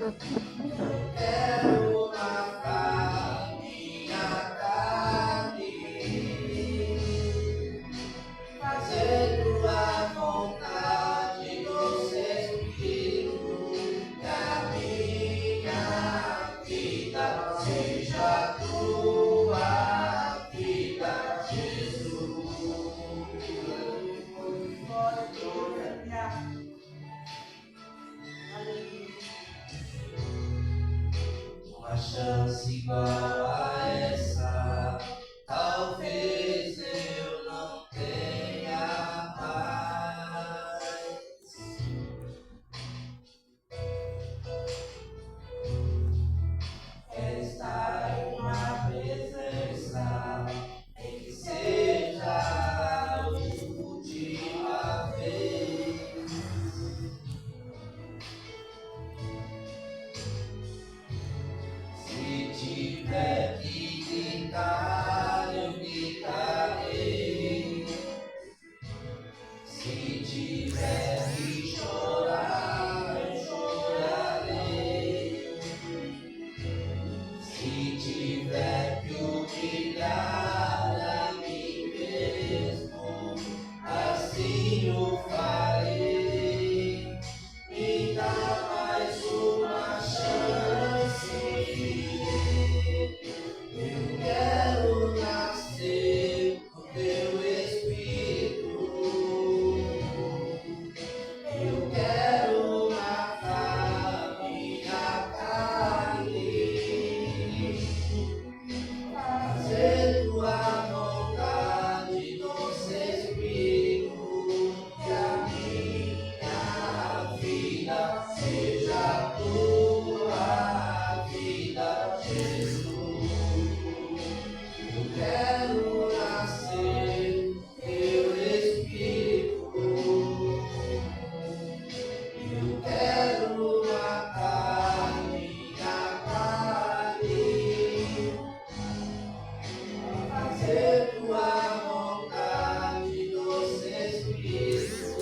Quero matar minha carne, fazer tua vontade, doce Espírito, que a minha vida seja tua vida, Jesus. Uma chance igual a essa, talvez eu não tenha mais. Quero estar em uma presença em que seja a última vez. Se tiver que gritar, eu gritarei. Se tiver que chorar, eu chorarei. Se tiver que humilhar a mim mesmo, assim o farei. Me dá mais uma chance. Eu quero nascer com teu Espírito. Eu quero matar minha carne, fazer tua vontade, doce Espírito, que a minha vida seja tua vida, Jesus. Eu quero nascer teu Espírito. Eu quero matar minha carne, fazer tua vontade, doce Espírito,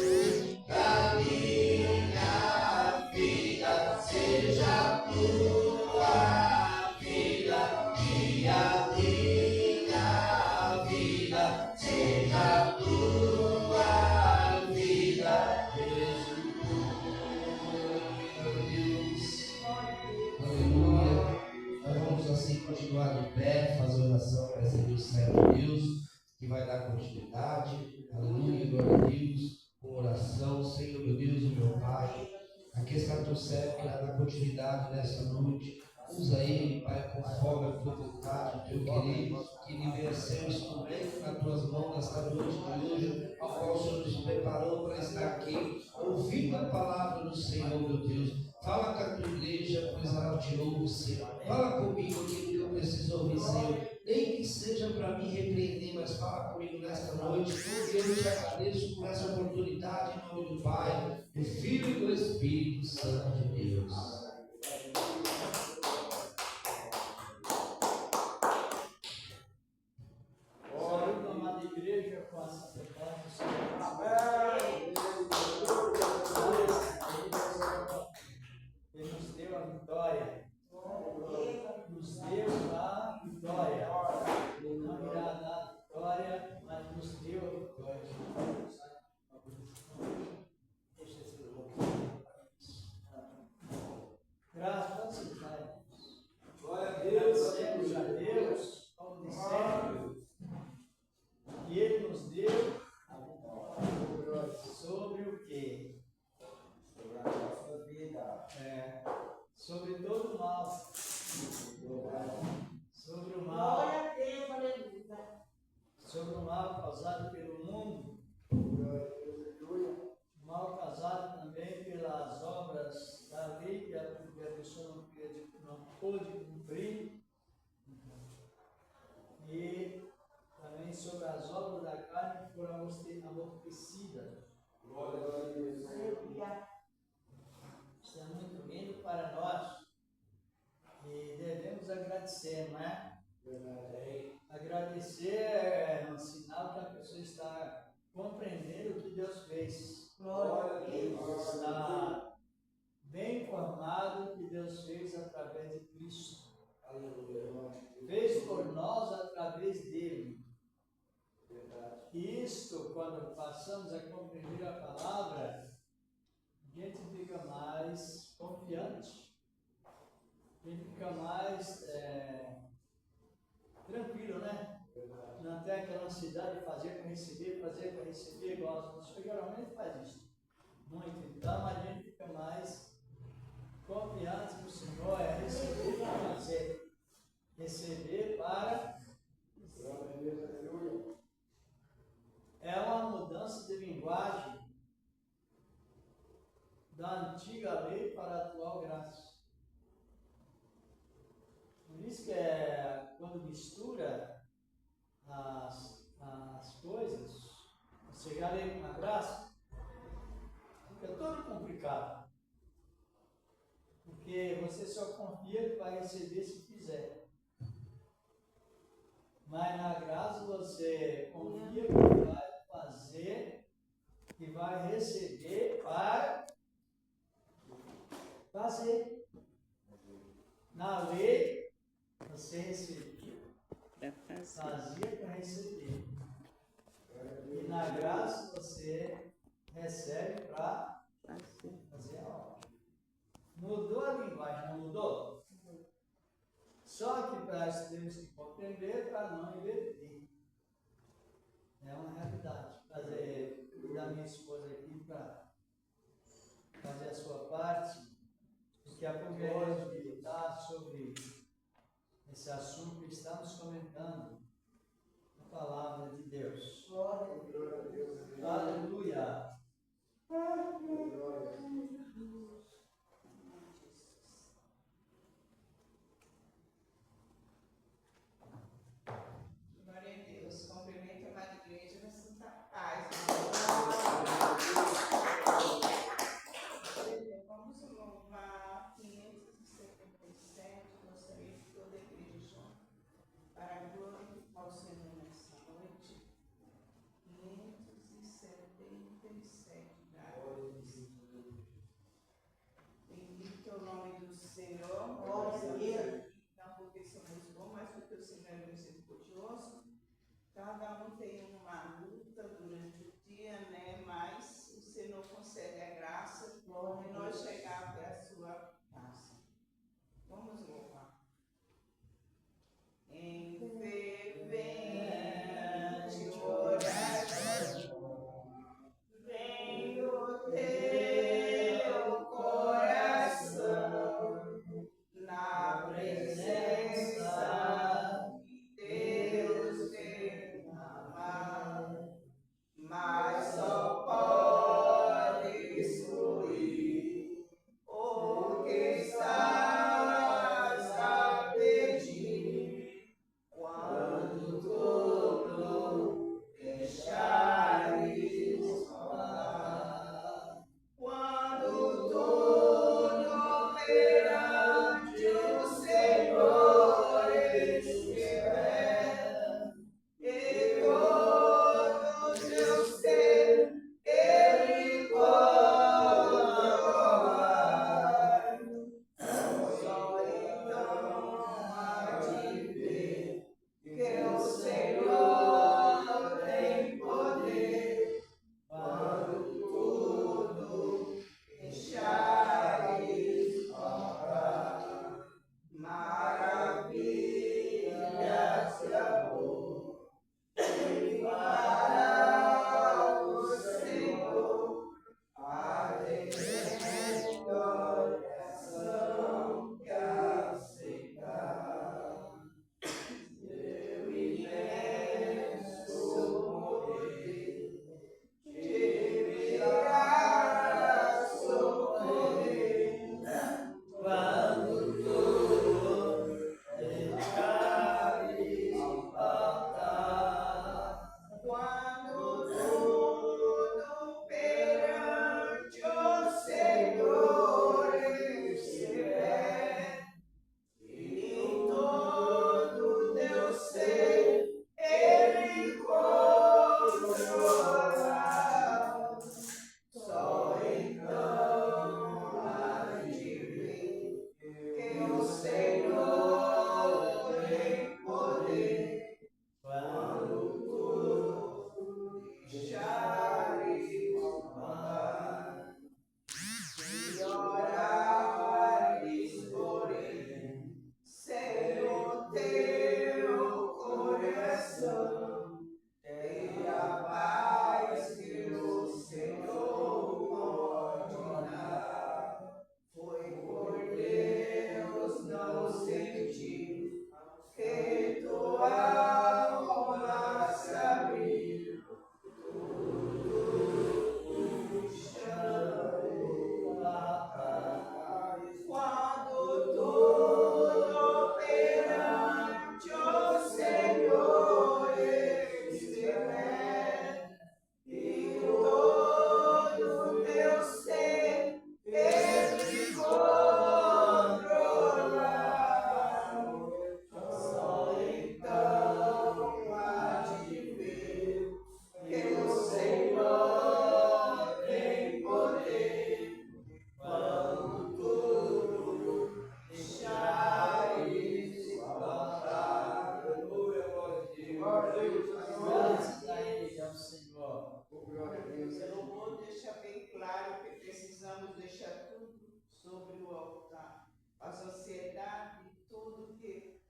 que a minha vida seja tua vida, que a minha vida seja tua vida, Jesus. Aleluia. Nós vamos assim continuar de pé, fazer oração para receber o servo de Deus, que vai dar continuidade. Aleluia, glória a Deus. Com oração, Senhor, meu Deus e meu Pai. Aqui está teu servo que vai dar continuidade nesta noite. Usa ele, Pai, conforme a tua vontade, o teu querer, que ele venha ser um instrumento nas tuas mãos nesta noite de hoje, ao qual o Senhor nos preparou para estar aqui, ouvindo a palavra do Senhor, meu Deus. Fala com a tua igreja, pois ela te ouve, Senhor. Fala comigo aquilo que eu preciso ouvir, Senhor. Nem que seja para me repreender, mas fala comigo nesta noite. E eu te agradeço por essa oportunidade, em nome do Pai, do Filho e do Espírito Santo de Deus. Saúde, amada igreja, com a santidade do Senhor. Amém. Ele nos deu a vitória. Nos deu a vitória. Não irá dar a vitória, mas nos deu a vitória. Deixa esse louco. Graças a Deus. Glória a Deus. Agradecemos a Deus, como dissemos, que Ele nos deu a vitória. Sobre o quê? Sobre a nossa vida. Sobre todo o mal. Sobre o mal. Glória a Deus, aleluia. Sobre o mal causado pelo mundo. Mal causado também pelas obras da lei que a pessoa não pôde cumprir. E também sobre as obras da carne que foram amortecidas. Glória a Deus. Aleluia. Isso é muito lindo para nós e devemos agradecer, não é? Agradecer é um sinal que a pessoa está compreendendo o que Deus fez. Glória a Deus. Está bem informado que Deus passamos a compreender a palavra, a gente fica mais confiante, a gente fica mais tranquilo, né? Não tem aquela ansiedade de fazer para receber, igual as pessoas geralmente faz isso. Muito. Então a gente fica mais confiante que o Senhor é receber para fazer. Receber para. É uma mudança de linguagem da antiga lei para a atual graça. Por isso que quando mistura as coisas, chegar a lei com a graça, fica todo complicado. Porque você só confia que vai receber se fizer. Mas na graça você confia que vai fazer, que vai receber para fazer. Na lei, você recebia, fazia para receber. E na graça, você recebe para fazer a obra. Mudou a linguagem, não mudou? Só que para isso temos que compreender para não inverter. É uma realidade. Fazer da minha esposa aqui para fazer a sua parte, porque a pouco vamos meditar sobre esse assunto que estamos comentando, a palavra de Deus. Aleluia. Cada um tem uma luta durante o dia, né? Mas o Senhor concede a graça de nós chegar até a sua casa. Vamos louvar. Em fervente oração, vem o teu coração na presença de Deus derramar. precisamos deixar tudo sobre o altar. A sociedade, tudo que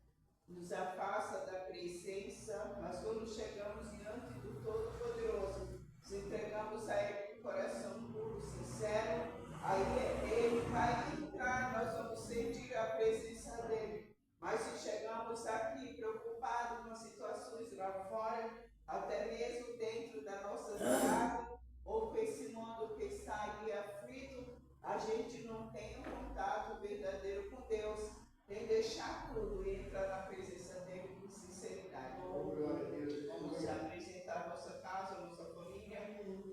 nos afasta da presença, mas quando chegamos diante do Todo-Poderoso, nos entregamos a Ele com coração puro, sincero, aí Ele vai entrar, nós vamos sentir a presença dEle. Mas se chegamos aqui preocupados com situações lá fora, até mesmo dentro da nossa casa, ou com esse mundo que está aí aflito, a gente não tem um contato verdadeiro com Deus, tem que deixar tudo e entrar na presença dEle com sinceridade. Vamos apresentar a nossa casa, a nossa família,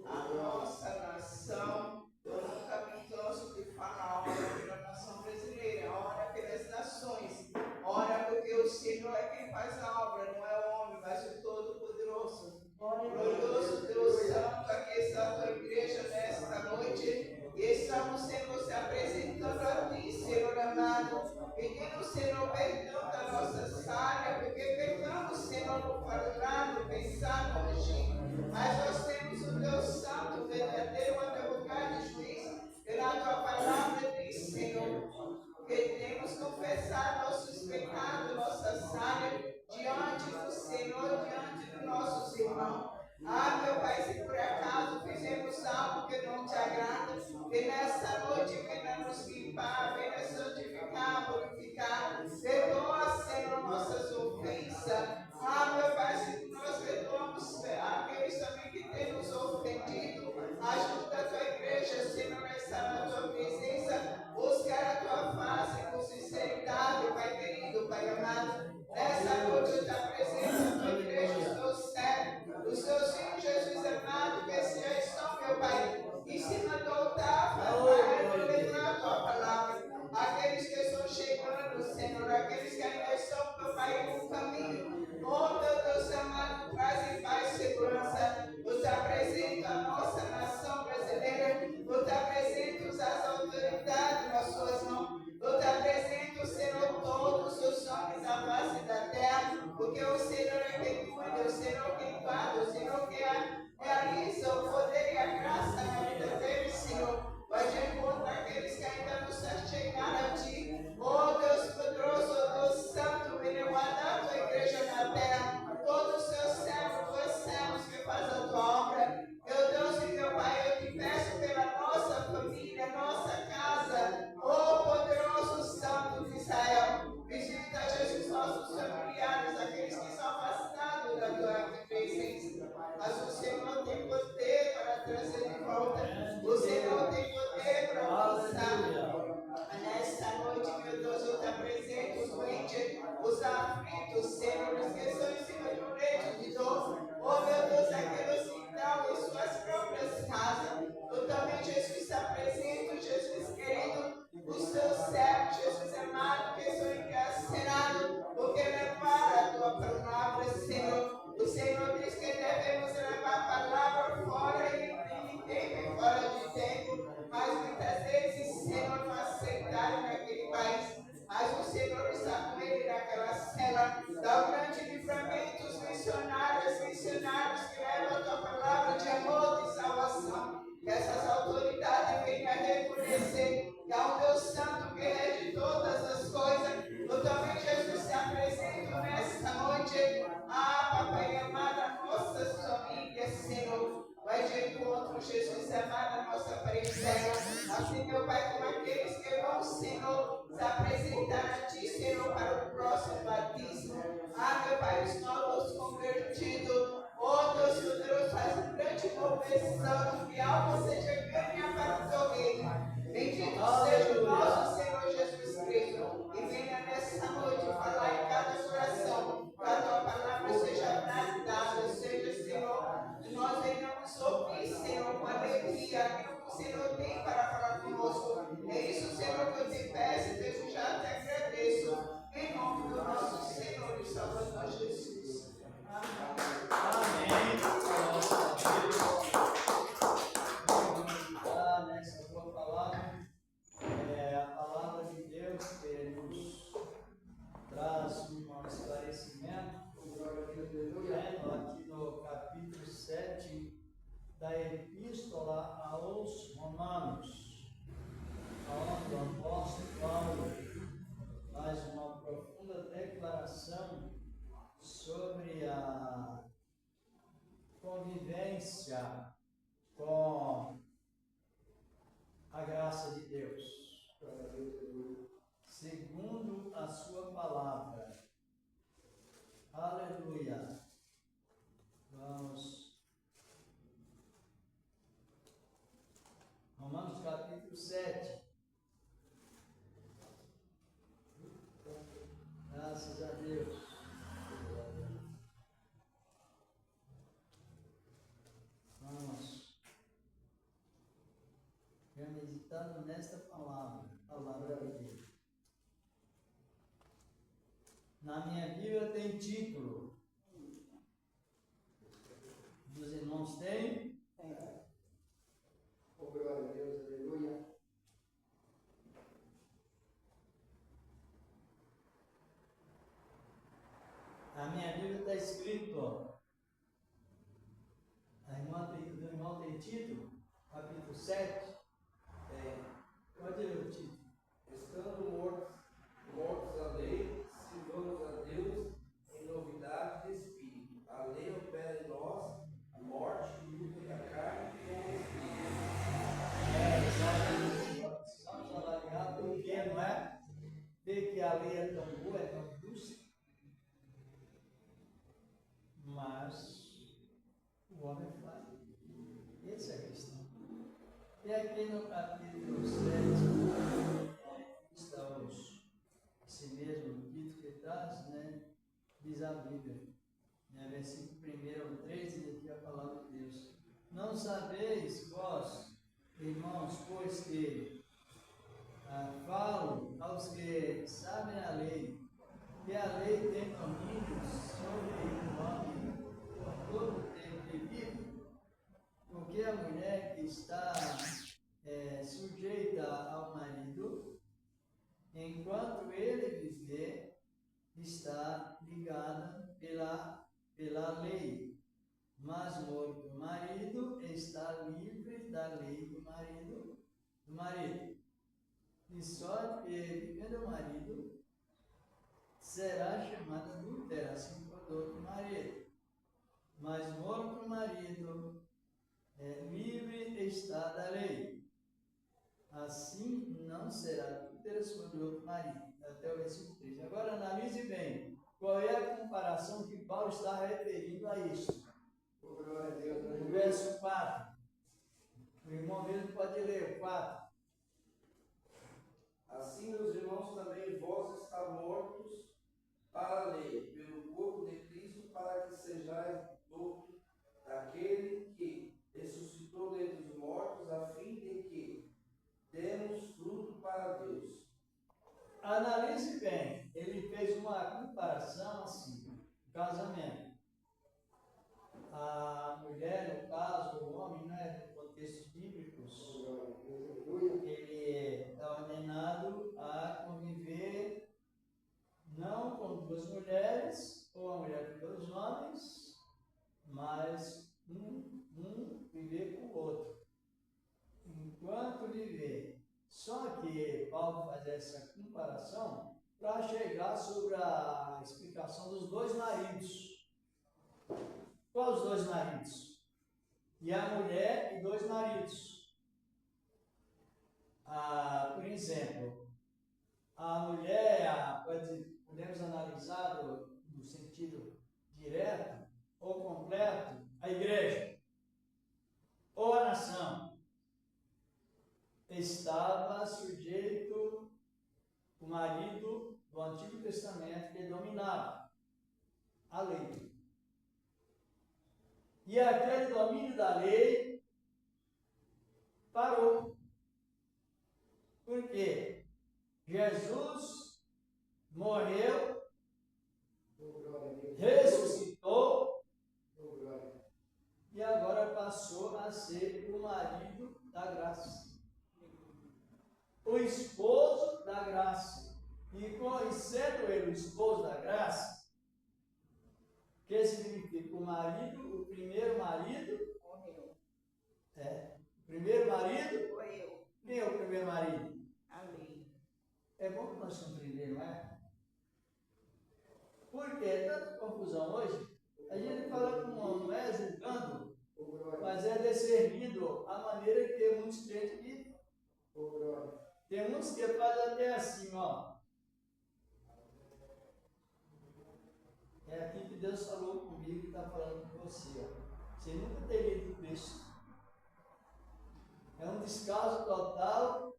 a nossa nação. Eu nunca me canso de falar, ora pela nação brasileira, ora pelas nações, ora porque o Senhor é quem faz a obra, não é o homem, mas o Todo-Poderoso. Glorioso Deus Santo, aqui está a tua igreja nesta noite, e estamos, Senhor, se apresentando a ti, Senhor amado, pedindo, Senhor, perdão da nossa falha, porque pecamos, Senhor, no falar, no pensar, no agir, mas nós temos o Deus Santo, verdadeiro advogado e juiz, pela tua palavra diz, Senhor, que temos confessado nossos pecados, nossa falha, diante do Senhor, diante dos nossos irmãos. Ah, meu Pai, se por acaso fizemos algo que não te agrada, vem nesta noite, venha nos limpar, venha santificar, purificar. Perdoa, Senhor, nossas ofensas. Ah, meu Pai, se nós perdoamos aqueles também que têm nos ofendido, ajuda a tua igreja, Senhor, a estar na tua presença, buscar a tua face com sinceridade, Pai querido, Pai amado. Nessa noite eu te apresento a tua igreja, os teus servos, os teus filhos, Jesus amado, que se já estão, meu Pai, em cima do altar, Pai, lembrar a tua palavra. Aqueles que estão chegando, Senhor, aqueles que ainda estão, meu Pai, no caminho. Oh, meu Deus amado, traz paz e segurança. Eu te apresento a nossa nação brasileira, eu te apresento as autoridades nas suas mãos. Eu te apresento, Senhor, todos os homens da face da terra, porque o Senhor é quem cuida, o Senhor é quem guarda, o Senhor que realiza o poder e a graça na vida deles, Senhor. Vai de encontro àqueles que ainda não se chegaram a Ti. Oh, Deus poderoso, oh Deus santo, venha guardar a Tua igreja na terra, todos os Teus servos, Tuas servos que fazem a Tua obra. Meu Deus e meu Pai, eu te peço pela nossa família, nossa casa, oh poderoso Santo de Israel, visita, Jesus, nossos familiares, aqueles que são afastados da Tua presença. Mas o Senhor tem poder para trazer de volta, o Senhor tem poder para alcançar. Nesta noite, meu Deus, eu te apresento os doentes, os aflitos, Senhor, os que estão em cima de um leito de dor. Oh, meu Deus, aqueles que estão em suas próprias casas. Eu também, Jesus, te apresento, Jesus querido, os teus servos, Jesus amado, que estão encarcerados, porque levaram a tua palavra, Senhor. O Senhor diz que devemos levar a palavra fora e em tempo e fora de tempo, mas muitas vezes, Senhor, não aceitaram naquele país. Mas o Senhor está com ele naquela cela. Dá um grande livramento aos missionários que levam a tua palavra de amor, de salvação. Que essas autoridades venham a reconhecer que há um Deus Santo que rege todas as coisas. Eu também, Jesus, te apresento nesta noite. Ah, Papai amado, nossas famílias, Senhor. Vai de encontro, Jesus amado, a nossa parentela. Assim, meu Pai, como aqueles que vão, Senhor, se apresentar a Ti, Senhor, para o próximo batismo. Ah, meu Pai, os novos convertidos. Oh, Deus poderoso, faz um grande conversão, que algo seja ganha para o Teu reino. Bendito seja o nosso Senhor Jesus Cristo. E venha nessa noite falar em cada coração. Que a Tua palavra seja bradada, seja, Senhor, que nós venhamos ouvir, Senhor, com alegria, aquilo que o Senhor tem para falar conosco. É isso, Senhor, que eu te peço, Deus, já te agradeço. Em nome do nosso Senhor e Salvador Jesus. Amém. Nessa tua palavra, a palavra de Deus que nos traz um esclarecimento, aqui no capítulo 7 da Epístola aos Romanos. a graça de Deus, segundo a sua palavra. Aleluia. Vamos. Romanos capítulo 7. Graças a Deus. Vamos. Já meditando nesta palavra de Deus. Na minha Bíblia tem título. Dos irmãos tem? Tem. Oh, glória a Deus, aleluia. Na minha Bíblia está escrito, ó. Do irmão tem título, capítulo 7. Pode ler o título. Estando mortos à lei, sirvamos a Deus em novidade de espírito. A lei opera em nós a morte, luta da carne e com o espírito. Exatamente. Vamos avaliar porque não é? Ver que a lei é tão boa, é tão justa, mas o homem é falho. Essa é a questão. E aqui no capítulo 7, estamos, esse mesmo dito que traz, né? Diz a Bíblia, né? Versículo 1 ao 3, diz aqui a palavra de Deus. Não sabeis vós, irmãos, pois que falo aos que sabem a lei, que a lei tem domínio sobre o homem por todo o tempo que vive, porque a mulher que está sujeita ao marido, enquanto ele viver, está ligada pela lei, mas morto o marido está livre da lei do marido. De sorte que, vivendo o marido, será chamada adúltera, assim como o outro marido. Mas morto o marido, livre está da lei. Assim não será adúltera sobre o outro marido. Até o versículo 3. Agora analise bem. Qual é a comparação que Paulo está referindo a isso? Glória a Deus, No verso 4. O irmão mesmo pode ler o 4. Assim, meus irmãos, também vós está mortos para a lei, pelo corpo de Cristo, para que sejais doutos daquele que ressuscitou dentre os mortos, a fim de que demos fruto para Deus. Analise bem. Ele fez uma comparação assim: casamento. A mulher, no caso, o homem, né, no contexto bíblico, ele está ordenado a conviver não com duas mulheres, ou a mulher com dois homens, mas um viver com o outro. Enquanto viver. Só que Paulo faz essa comparação para chegar sobre a explicação dos dois maridos. Quais os dois maridos? E a mulher e dois maridos. Por exemplo, a mulher, podemos analisar no sentido direto ou completo, a igreja ou a nação estava sujeito o marido do Antigo Testamento que dominava a lei. E aquele domínio da lei parou. Por quê? Jesus morreu, ressuscitou e agora passou a ser o marido da graça. O esposo da graça. E sendo ele o esposo da graça, que significa o marido, o primeiro marido? Morreu. O primeiro marido? Morreu. Quem é o primeiro marido? A lei. É bom que nós compreendemos, não é? Porque é tanta confusão hoje. A gente fala com o homem, não é julgando, mas é discernindo a maneira que muitos crentes vivem. Tem uns que fazem até assim, ó. É aqui que Deus falou comigo e está falando com você, ó. Você nunca teria lido isso. É um descaso total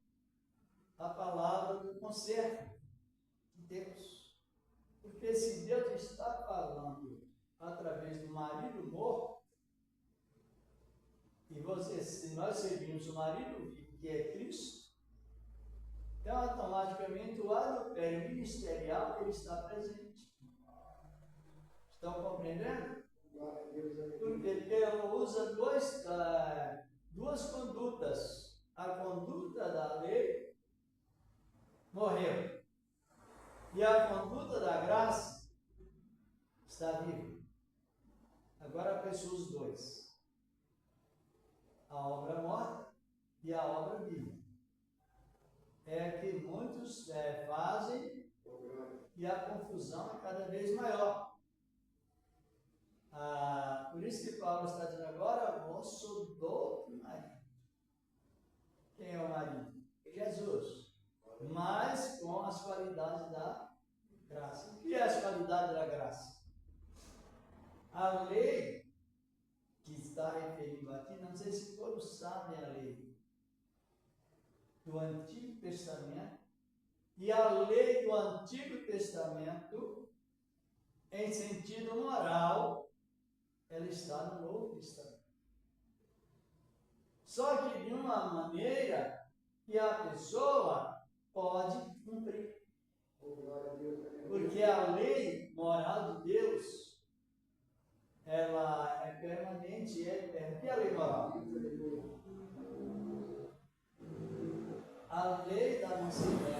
a palavra do conserto de Deus. Porque se Deus está falando através do marido morto, e você, se nós servimos o marido vivo, que é Cristo, então automaticamente o adultério ministerial ele está presente. Estão compreendendo? Porque ele usa duas condutas. A conduta da lei morreu. E a conduta da graça está viva. Agora apareceu os dois. A obra morta e a obra viva. É que muitos fazem e a confusão é cada vez maior. Por isso que Paulo está dizendo agora, vosso do marido. Quem é o marido? Jesus. Mas com as qualidades da graça. O que é as qualidades da graça? A lei que está referindo aqui, não sei se todos sabem a lei do Antigo Testamento, e a lei do Antigo Testamento, em sentido moral, ela está no Novo Testamento. Só que de uma maneira que a pessoa pode cumprir. Porque a lei moral de Deus, ela é permanente, é eterna. O que é a lei moral? A lei da mansidão,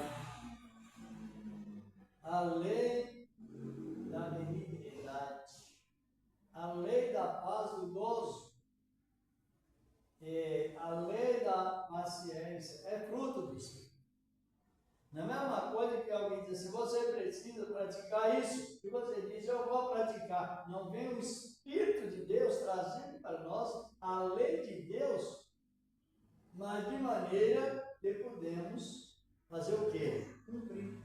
a lei da benignidade, a lei da paz do gozo, a lei da paciência, é fruto do Espírito. Não é uma coisa que alguém diz assim, você precisa praticar isso, e você diz, eu vou praticar. Não vem o Espírito de Deus trazendo para nós a lei de Deus, mas de maneira que podemos fazer o quê? Cumprir.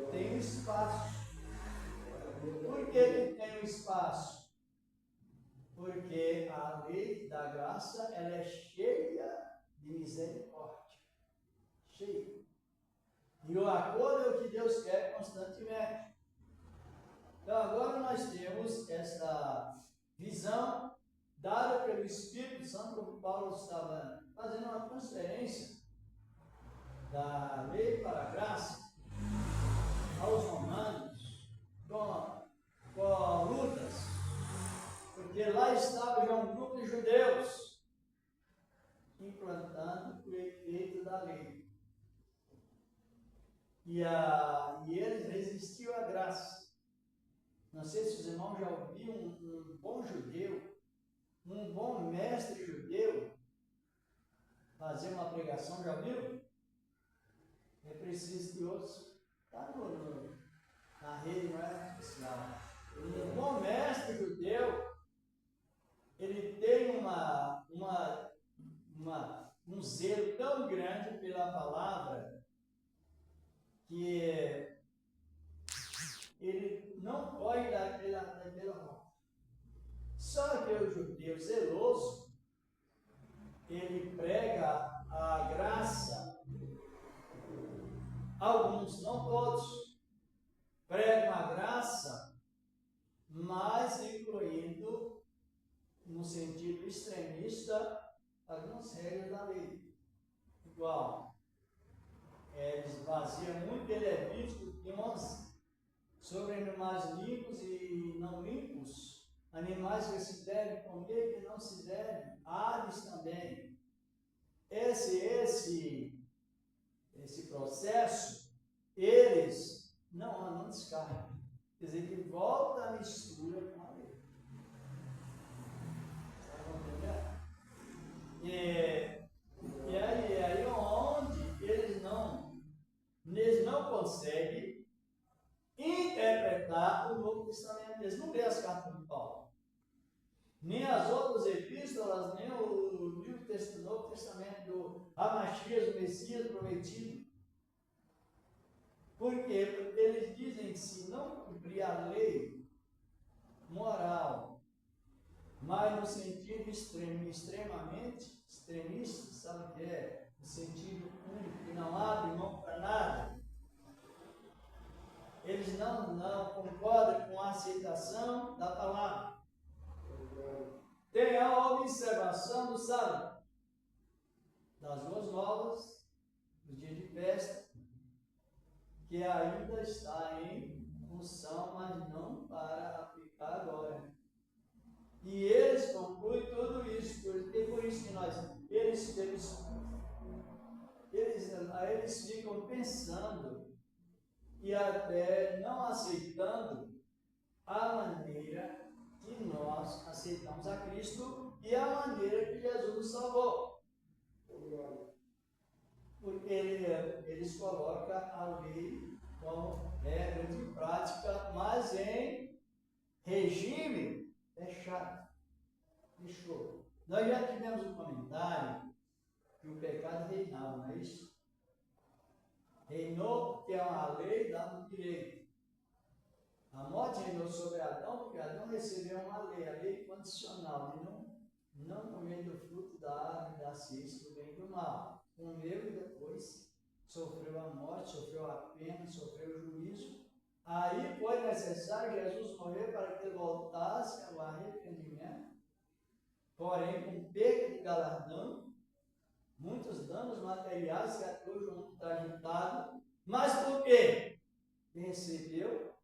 Tem um espaço. Por que tem um espaço? Porque a lei da graça ela é cheia de misericórdia. Cheia. E o acordo é o que Deus quer constantemente. Então agora nós temos essa visão dada pelo Espírito Santo, como Paulo estava fazendo uma transferência da lei para a graça aos romanos com lutas, porque lá estava já um grupo de judeus implantando o efeito da lei. E eles resistiam à graça. Não sei se os irmãos já ouviram um bom judeu, um bom mestre judeu fazer uma pregação, já viu? É preciso que outros está na rede, não é oficial. Um bom mestre judeu, ele tem um zelo tão grande pela palavra que ele não pode dar pela rota. Só que o judeu zeloso, ele prega a graça. Alguns, não todos, pregam a graça, mas incluindo, no sentido extremista, algumas regras da lei. Igual, eles baseam muito em Levítico 11 sobre animais limpos e não limpos, animais que se devem comer e que não se devem, aves também. Esse processo, eles não descartam. Quer dizer, que volta a mistura com a lei. Está entendendo? E aí onde eles não conseguem interpretar o Novo Testamento. Eles não lêem as cartas de Paulo, nem as outras epístolas, nem o Novo Testamento do Amachias, o Messias prometido. Por quê? Porque eles dizem que se não cumprir a lei moral, mas no sentido extremamente extremista, sabe o que é? No sentido único, que não abre mão para nada. Eles não concordam com a aceitação da palavra. Tem a observação do sábado, das boas novas, do dia de festa, que ainda está em função, mas não para aplicar agora. E eles concluem tudo isso, porque por isso que eles ficam pensando e até não aceitando a maneira que nós aceitamos a Cristo e a maneira que Jesus nos salvou. Porque eles colocam a lei como regra de prática, mas em regime fechado. Fechou. Nós já tivemos um comentário que o pecado reinava, não é isso? Reinou porque é uma lei dando direito. A morte reinou sobre Adão porque Adão recebeu uma lei, a lei condicional, de não comer do fruto da árvore da ciência do bem e do mal. Comeu e depois sofreu a morte, sofreu a pena, sofreu o juízo. Aí foi necessário Jesus morrer para que ele voltasse ao arrependimento, porém com perda de galardão, muitos danos materiais que até hoje o mundo está agitado, mas por quê? Ele recebeu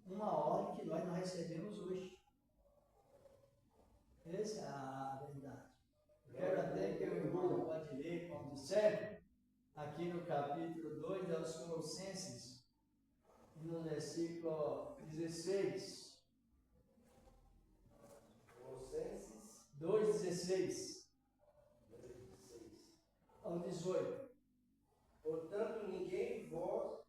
uma ordem que nós não recebemos hoje. Essa é a verdade. Quero até que o irmão pode ler, como disseram, aqui no capítulo 2 aos Colossenses, no versículo 16. Colossenses 2,16 ao 18. Portanto, ninguém vos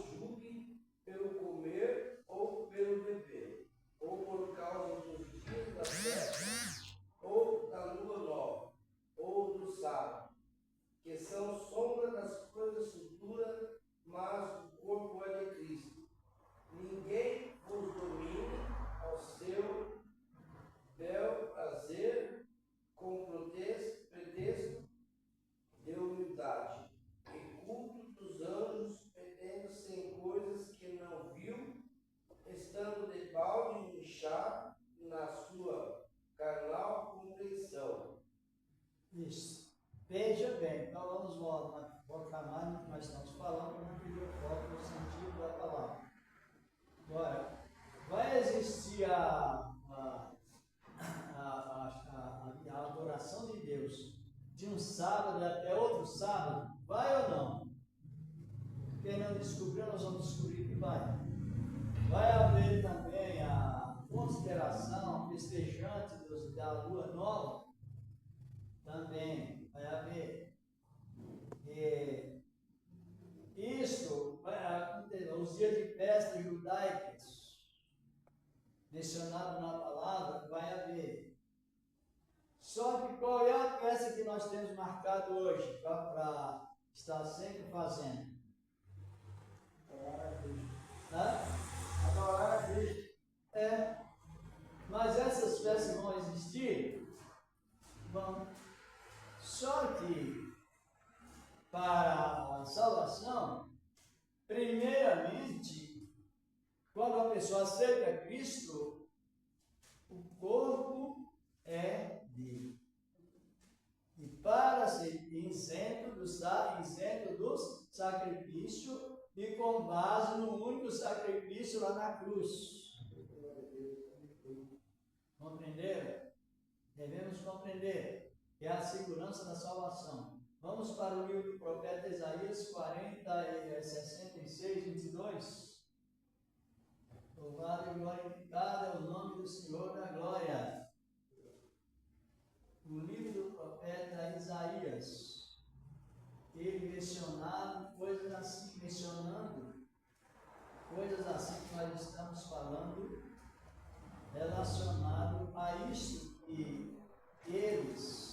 julgue pelo comer ou pelo beber, ou por causa dos dias da festa, ou da lua nova, ou do sábado, que são sombra das coisas futuras, mas o corpo é de Cristo. Ninguém vos domine ao seu bel prazer, com pretexto de humildade e culto dos anjos, metendo-se em coisas que não viu, estando de balde inchado na sua carnal compreensão. Isso. Veja bem, então vamos voltar mais no que nós estamos falando, para não perder o foco no sentido da palavra. Agora, vai existir a adoração de Deus de um sábado até outro sábado? Vai ou não? Quem não descobriu, nós vamos descobrir que vai. Vai haver também a consideração festejante da lua nova? Também vai haver. Isso vai acontecer, os dias de festa judaicas, mencionado na palavra, vai haver. Só que qual é a festa que nós temos marcado hoje para estar sempre fazendo? Adorar a Cristo. Adorar a Cristo. Mas essas festas vão existir? Vão. Só que para a salvação, primeiramente, quando a pessoa aceita Cristo, o corpo é dele. E para ser isento do sacrifício e com base no único sacrifício lá na cruz. Compreenderam? Devemos compreender que é a segurança da salvação. Vamos para o livro do profeta Isaías 66, 22. Louvado e glorificado é o nome do Senhor da glória. O livro do profeta Isaías, ele mencionando coisas assim que nós estamos falando, relacionado a isso que eles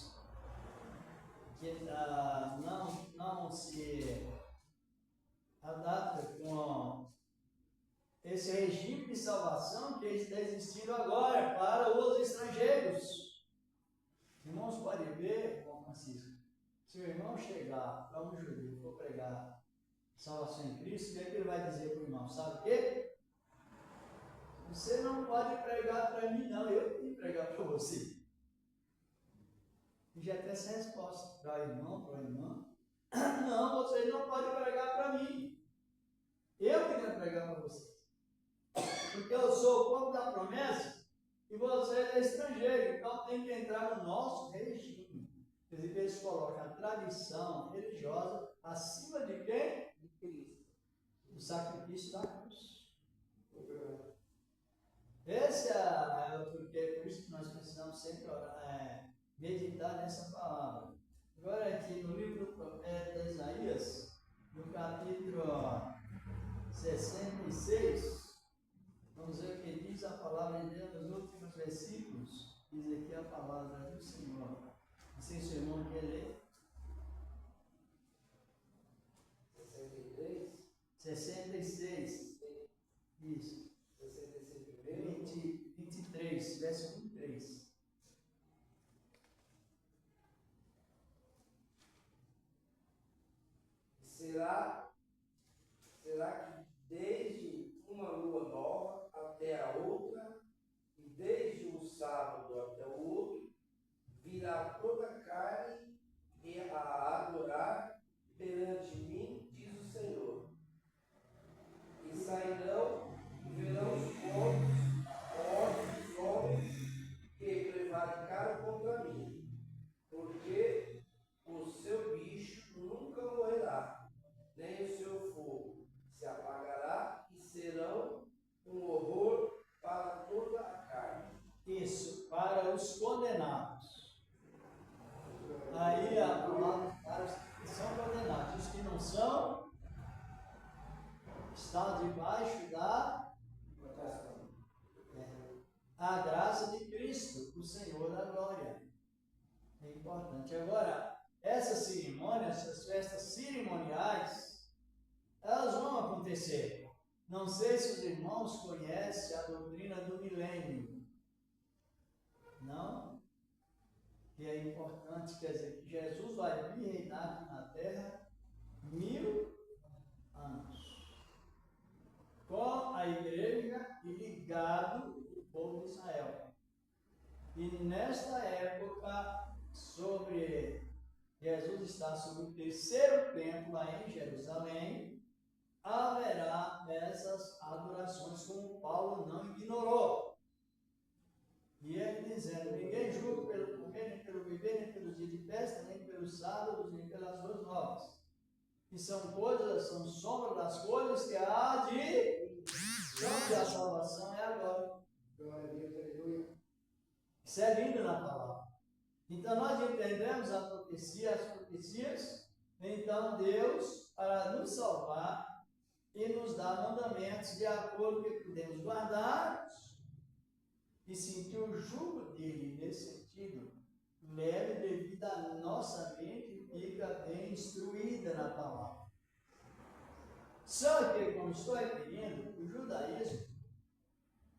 não se esse regime de salvação que está existindo agora para os estrangeiros. Irmãos, pode ver, João Francisco, se o irmão chegar para um judeu e for pregar salvação em Cristo, o que é que ele vai dizer para o irmão? Sabe o quê? Você não pode pregar para mim, não, eu tenho que pregar para você. E já tem essa resposta para o irmão, para a irmã. Não, vocês não podem pregar para mim. Eu queria pregar para vocês. Porque eu sou o povo da promessa e vocês é estrangeiro. Então tem que entrar no nosso regime. Quer dizer, eles colocam a tradição religiosa acima de quem? De Cristo. O sacrifício da cruz. Esse é por isso que nós precisamos sempre meditar nessa palavra. Agora aqui no livro do profeta Isaías, no capítulo 66, vamos ver o que diz a palavra de Deus nos últimos versículos. Diz aqui a palavra do Senhor. Não sei se o irmão quer ler. 63? 66. Isso. 66 primeiro? 23, verso 23. Será que desde uma lua nova até a outra, e desde um sábado até o outro, virá toda a carne e a adorar perante mim, diz o Senhor. E sairão e verão os corpos dos homens que prevaricaram contra mim, porque o seu bicho nunca morrerá, nem o seu fogo se apagará, e serão um horror para toda a carne. Isso, para os condenados. Aí a palavra para os que são condenados. Os que não são, estão debaixo da a graça de Cristo, o Senhor da glória. É importante. Agora, essas cerimônias, essas festas cerimoniais, elas vão acontecer. Não sei se os irmãos conhecem a doutrina do milênio. Não? Que é importante, quer dizer, que Jesus vai vir reinar aqui na terra 1000 anos. Com a igreja e ligado o povo de Israel. E nesta época, Jesus está sobre o terceiro templo lá em Jerusalém, haverá essas adorações, como Paulo não ignorou. E ele dizendo: ninguém julga pelo comer, nem pelo beber, nem pelos dias de festa, nem pelos sábados, nem pelas ruas novas. Que são coisas, são sombra das coisas que há de onde a salvação é agora. Glória a Deus, aleluia. Isso é lindo na palavra. Então nós entendemos a profecia, as profecias. Então Deus, para nos salvar e nos dar mandamentos de acordo com o que podemos guardar e sentir o jugo dele nesse sentido, leve devido à nossa mente fica bem instruída na palavra. Só que, como estou referindo, o judaísmo,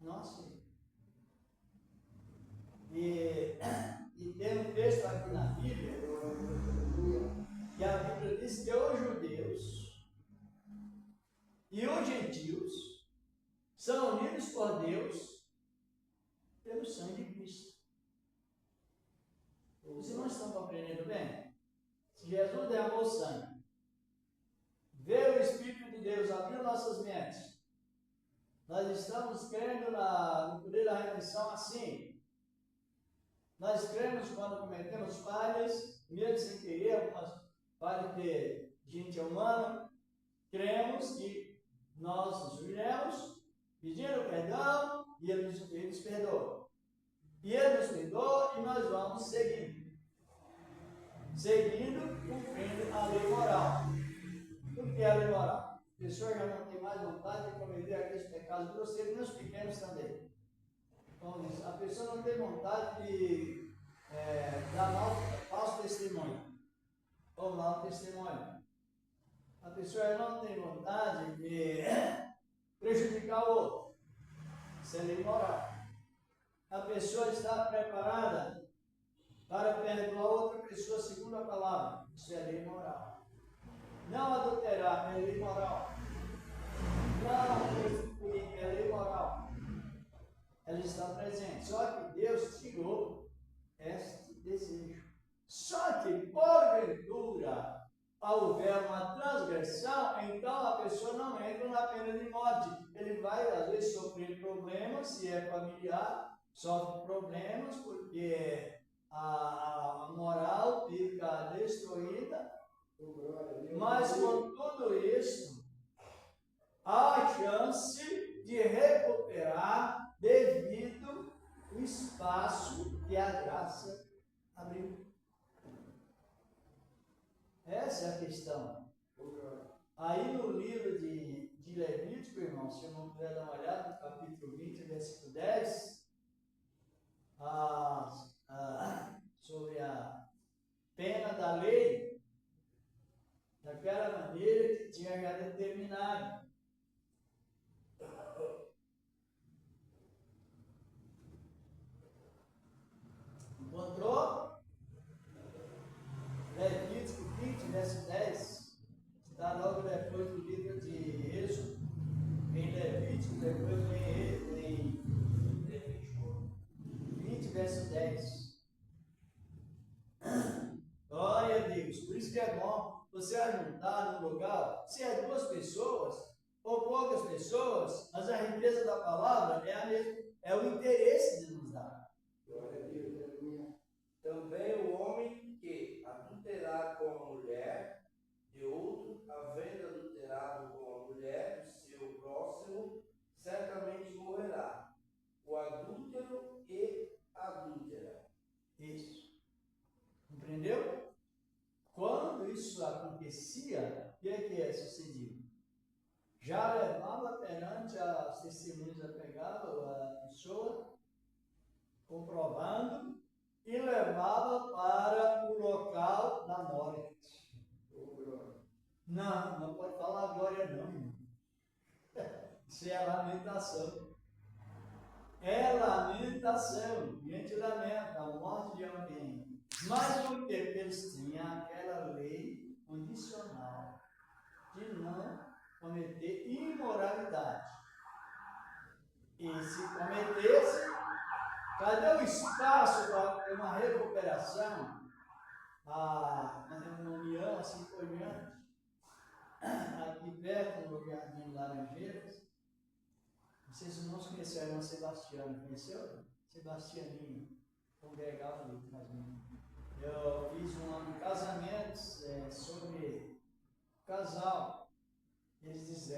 nossa, e tem um texto aqui na Bíblia, que a Bíblia diz que os judeus e os gentios são unidos por Deus pelo sangue de Cristo. Os irmãos estão compreendendo bem? Se Jesus derramou sangue, veio o Espírito de Deus, abriu nossas mentes, nós estamos crendo no poder da redenção assim. Nós cremos quando cometemos falhas, mesmo sem querer, algumas falhas de gente humana, cremos que nós nos humilhamos, pedindo perdão, e Ele nos perdoa. E Ele nos perdoa e nós vamos seguindo. Cumprindo a lei moral. O que é a lei moral? A pessoa já não tem mais vontade de cometer aqueles pecados grosseiros, nem os pequenos também. Então, a pessoa não tem vontade de dar falso testemunho ou mau testemunho. A pessoa não tem vontade de prejudicar o outro. Isso é lei moral. A pessoa está preparada para perdoar outra pessoa segundo a palavra. Isso é lei moral. Não adulterar é lei moral. Não prostituir é lei moral. Ela está presente. Só que Deus tirou este desejo. Só que, porventura, houver uma transgressão, então a pessoa não entra na pena de morte. Ele vai, às vezes, sofrer problemas, se é familiar, sofre problemas porque a moral fica destruída. Mas com tudo isso, há a chance de recuperar devido ao espaço que a graça abriu. Essa é a questão. Aí no livro de Levítico, irmão, se eu não puder dar uma olhada, no capítulo 20, versículo 10, sobre a pena da lei, daquela maneira que tinha já determinado. Encontrou? Levítico 20, verso 10, está logo depois do livro de Êxodo, em Levítico, depois em Levítico 20, verso 10. Glória a Deus. Por isso que é bom você ajuntar num lugar, se é 2 pessoas ou poucas pessoas, mas a riqueza da palavra é a mesma, é o interesse de nos dar. Glória a Deus, aleluia. Também o homem que adulterar com a mulher de outro, havendo adulterado com a mulher do seu próximo, certamente morrerá. O adúltero e adúltera. Isso. Compreendeu? Quando isso acontecia, o que é sucedido? Já levava perante as testemunhas, pegava a pessoa, comprovando, e levava para o local da morte. Não pode falar glória não, irmão. Isso é lamentação. É lamentação. A gente lamenta a morte de alguém. Mas porque eles tinham aquela lei condicional de não cometer imoralidade. E se cometesse, cadê o espaço para ter uma recuperação, uma união assim por diante? Aqui perto, no lugarzinho de Laranjeiras, vocês irmãos conheceram a Sebastiana, conheceu? Sebastianinho, congregava ali atrás de mim. Eu fiz um casamento sobre casal. Eles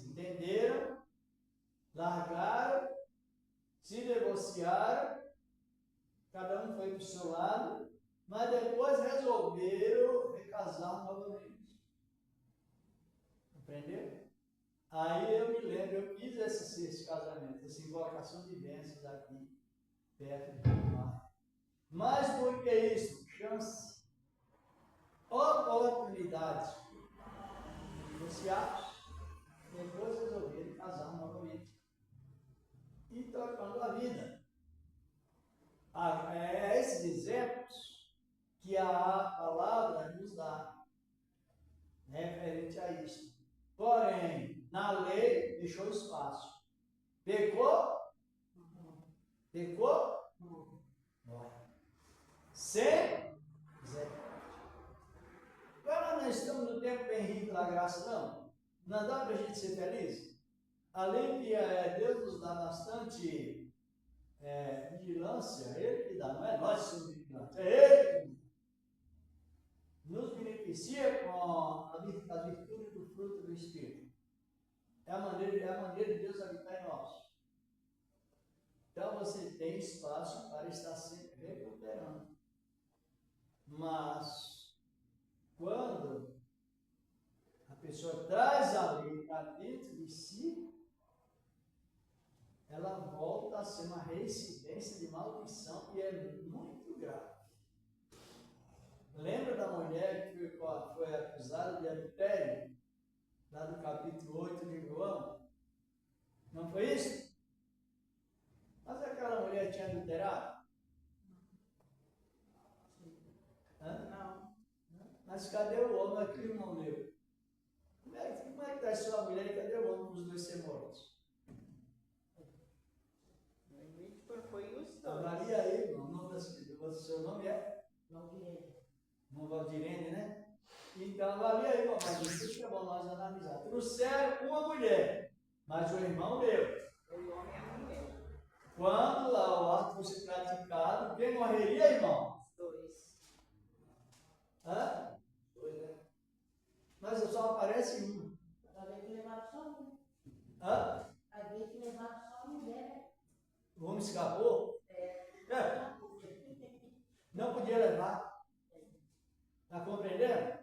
entenderam, largaram, se divorciaram, cada um foi para o seu lado, mas depois resolveram recasar novamente. Compreendeu? Aí eu me lembro, eu fiz esse casamento, essa invocação de bênçãos aqui, perto do mar. Mas por que isso? Chance, oportunidade. Divorciados, depois resolveram casar novamente. E tocando a vida. É esses exemplos que a palavra nos dá, referente a isso. Porém, na lei, deixou espaço. Pecou? Pecou? Morre. Sem misericórdia. Agora nós estamos no tempo bem rico da graça, não? Não dá para a gente ser feliz? Além que Deus nos dá bastante vigilância, Ele que dá, não é nós que somos vigilantes, é Ele que nos beneficia com as virtudes do fruto do Espírito. É a maneira de Deus habitar em nós. Então você tem espaço para estar sempre recuperando. Mas, quando a pessoa traz a lei para dentro de si, ela volta a ser uma reincidência de maldição e é muito grave. Lembra da mulher que foi acusada de adultério, lá do capítulo 8 de João? Não foi isso? Mas aquela mulher tinha adulterado? Hã? Não. Mas cadê o homem aqui, irmão meu? Como é que está sua mulher e cadê o homem para os dois ser mortos? No limite foi os dois. Avalia aí, irmão. O nome do seu nome é? Valdirene. Irmão Valdirene, né? Então avalia aí, irmão. Mas isso que é bom nós analisar. Trouxeram uma mulher, mas o irmão deu. Foi o homem e a mulher. Quando lá o ato fosse praticado, quem morreria, irmão? Os dois. Hã? Dois, né? Mas só aparece uma. Havia que levar só um. Hã? Havia que levar só uma mulher. O homem escapou? É. Não podia levar. Está compreendendo?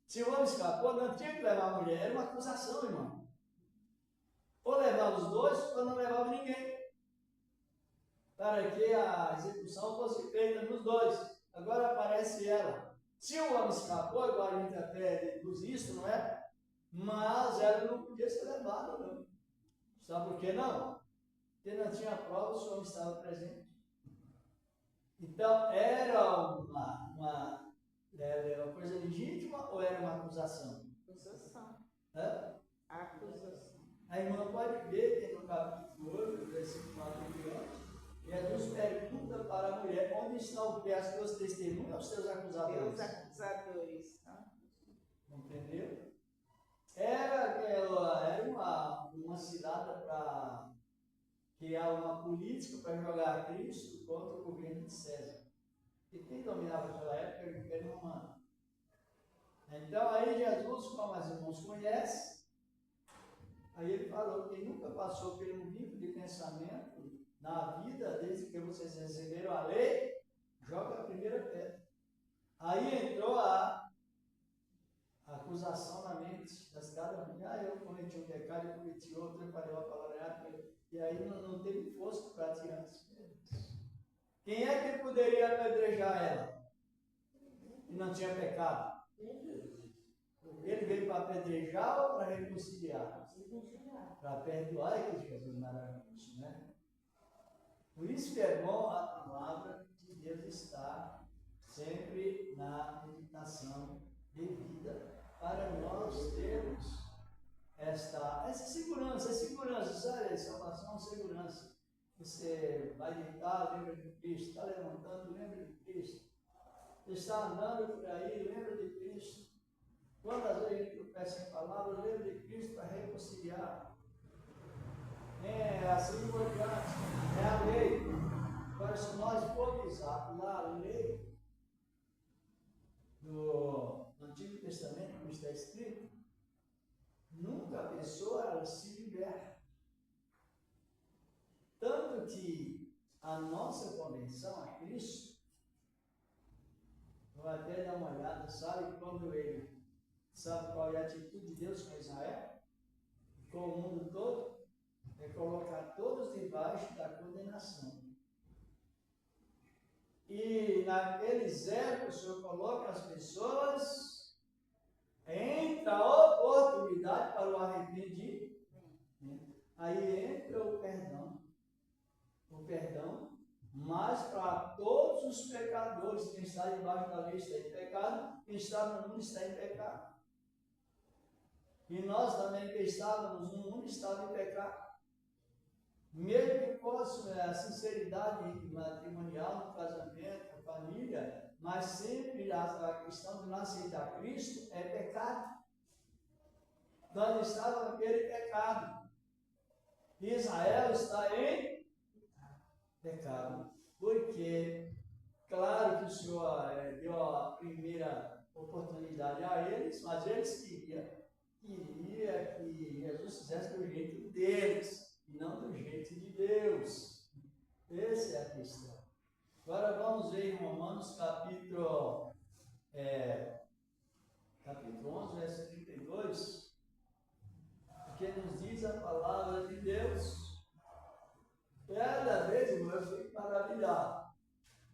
Se o homem escapou, não tinha que levar a mulher. Era uma acusação, irmão. Ou levava os dois, ou não levava ninguém. Para que a execução fosse feita nos dois. Agora aparece ela. Se o homem escapou, igual a gente até deduz isso, não é? Mas ela não podia ser levada, não. Sabe por que não? Porque não tinha prova se o homem estava presente. Então, era uma coisa legítima ou era uma acusação? Acusação. Hã? Acusação. A irmã pode ver que no capítulo 8, versículo 4 e diante, Jesus pergunta para a mulher: onde estão as tuas testemunhas, os teus acusadores? Os acusadores. Tá? Entendeu? Era uma cilada para criar uma política para jogar Cristo contra o governo de César. E quem dominava naquela época era o Império Romano. Então aí Jesus, como as irmãos conhecem, aí ele falou que nunca passou por um nível de pensamento na vida, desde que vocês receberam a lei, joga a primeira pedra. Aí entrou a acusação na mente das cada um. Eu cometi um pecado, eu cometi outro, eu falei uma palavra errada, e aí não teve força para tirar. Quem é que poderia apedrejar ela? E não tinha pecado? Ele veio para apedrejar ou para reconciliar? Para perdoar, é que Jesus maravilhoso, né? Por isso que é bom a palavra de Deus estar sempre na meditação devida, para nós termos essa segurança, sabe? Salvação, segurança. Você vai deitar, lembra de Cristo, está levantando, lembra de Cristo. Você está andando por aí, lembra de Cristo. Quantas vezes a gente tropeça em palavras, lembra de Cristo para reconciliar. Assim por diante, é a lei. Agora, se nós formos lá a lei do Antigo Testamento, como está escrito, nunca a pessoa ela se liberta. Tanto que a nossa conversão a Cristo, vou até dar uma olhada, sabe quando ele sabe qual é a atitude de Deus com Israel, com o mundo todo, é colocar todos debaixo da condenação. E naqueles épocas o Senhor coloca as pessoas entre a oportunidade para o arrependimento. Aí entra o perdão, mas para todos os pecadores, quem está debaixo da lei está em pecado, quem está no mundo está em pecado. E nós também que estávamos no mundo estávamos em pecado. Mesmo que fosse a sinceridade matrimonial, no casamento, na família, mas sempre a questão de não aceitar Cristo é pecado. Nós estávamos naquele pecado. Israel está em pecado. Porque, claro que o Senhor deu a primeira oportunidade a eles, mas eles queriam que Jesus fizesse do jeito deles, e não do jeito de Deus. Essa é a questão. Agora vamos ver em Romanos capítulo 11, verso 32, que nos diz a palavra de Deus. Cada vez, irmão, eu fico maravilhado.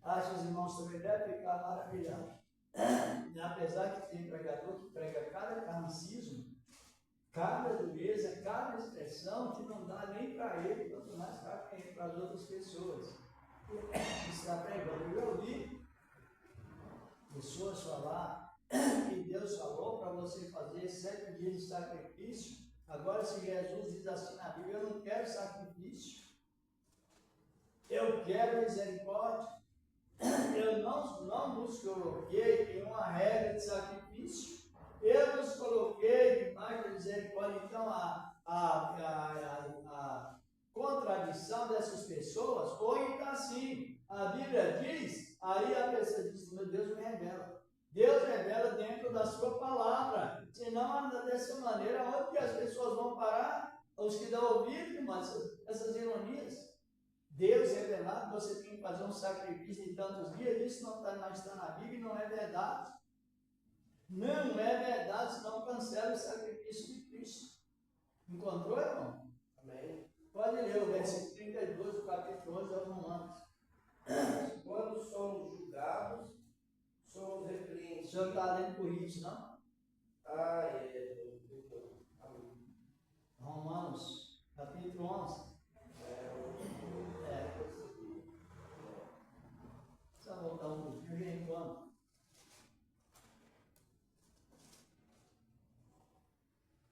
Acho que os irmãos também devem ficar maravilhados. E apesar que tem pregador que prega cada carnicismo, cada dureza, cada expressão que não dá nem para ele, quanto mais para as outras pessoas. Está pregando. Eu ouvi pessoas falar que Deus falou para você fazer 7 dias de sacrifício. Agora, se Jesus diz assim na Bíblia, eu não quero sacrifício, eu quero misericórdia. Eu não nos coloquei em uma regra de sacrifício, eu nos coloquei debaixo da misericórdia. Então, a contradição dessas pessoas, hoje está assim, a Bíblia diz, aí a pessoa diz, meu Deus me revela. Deus revela dentro da sua palavra, senão dessa maneira, onde que as pessoas vão parar? Os que dão ouvido, mas essas ironias. Deus revelado, você tem que fazer um sacrifício em tantos dias, isso não está na Bíblia e não é verdade. Não é verdade, senão cancela o sacrifício de Cristo. Encontrou, irmão? Amém. Pode ler o versículo 32 do capítulo 11 aos Romanos. Quando somos julgados, somos O repreendidos. senhor está lendo por isso, não? Ah, é. Amém. Romanos, capítulo 11. Só voltar um pouquinho, já encontro.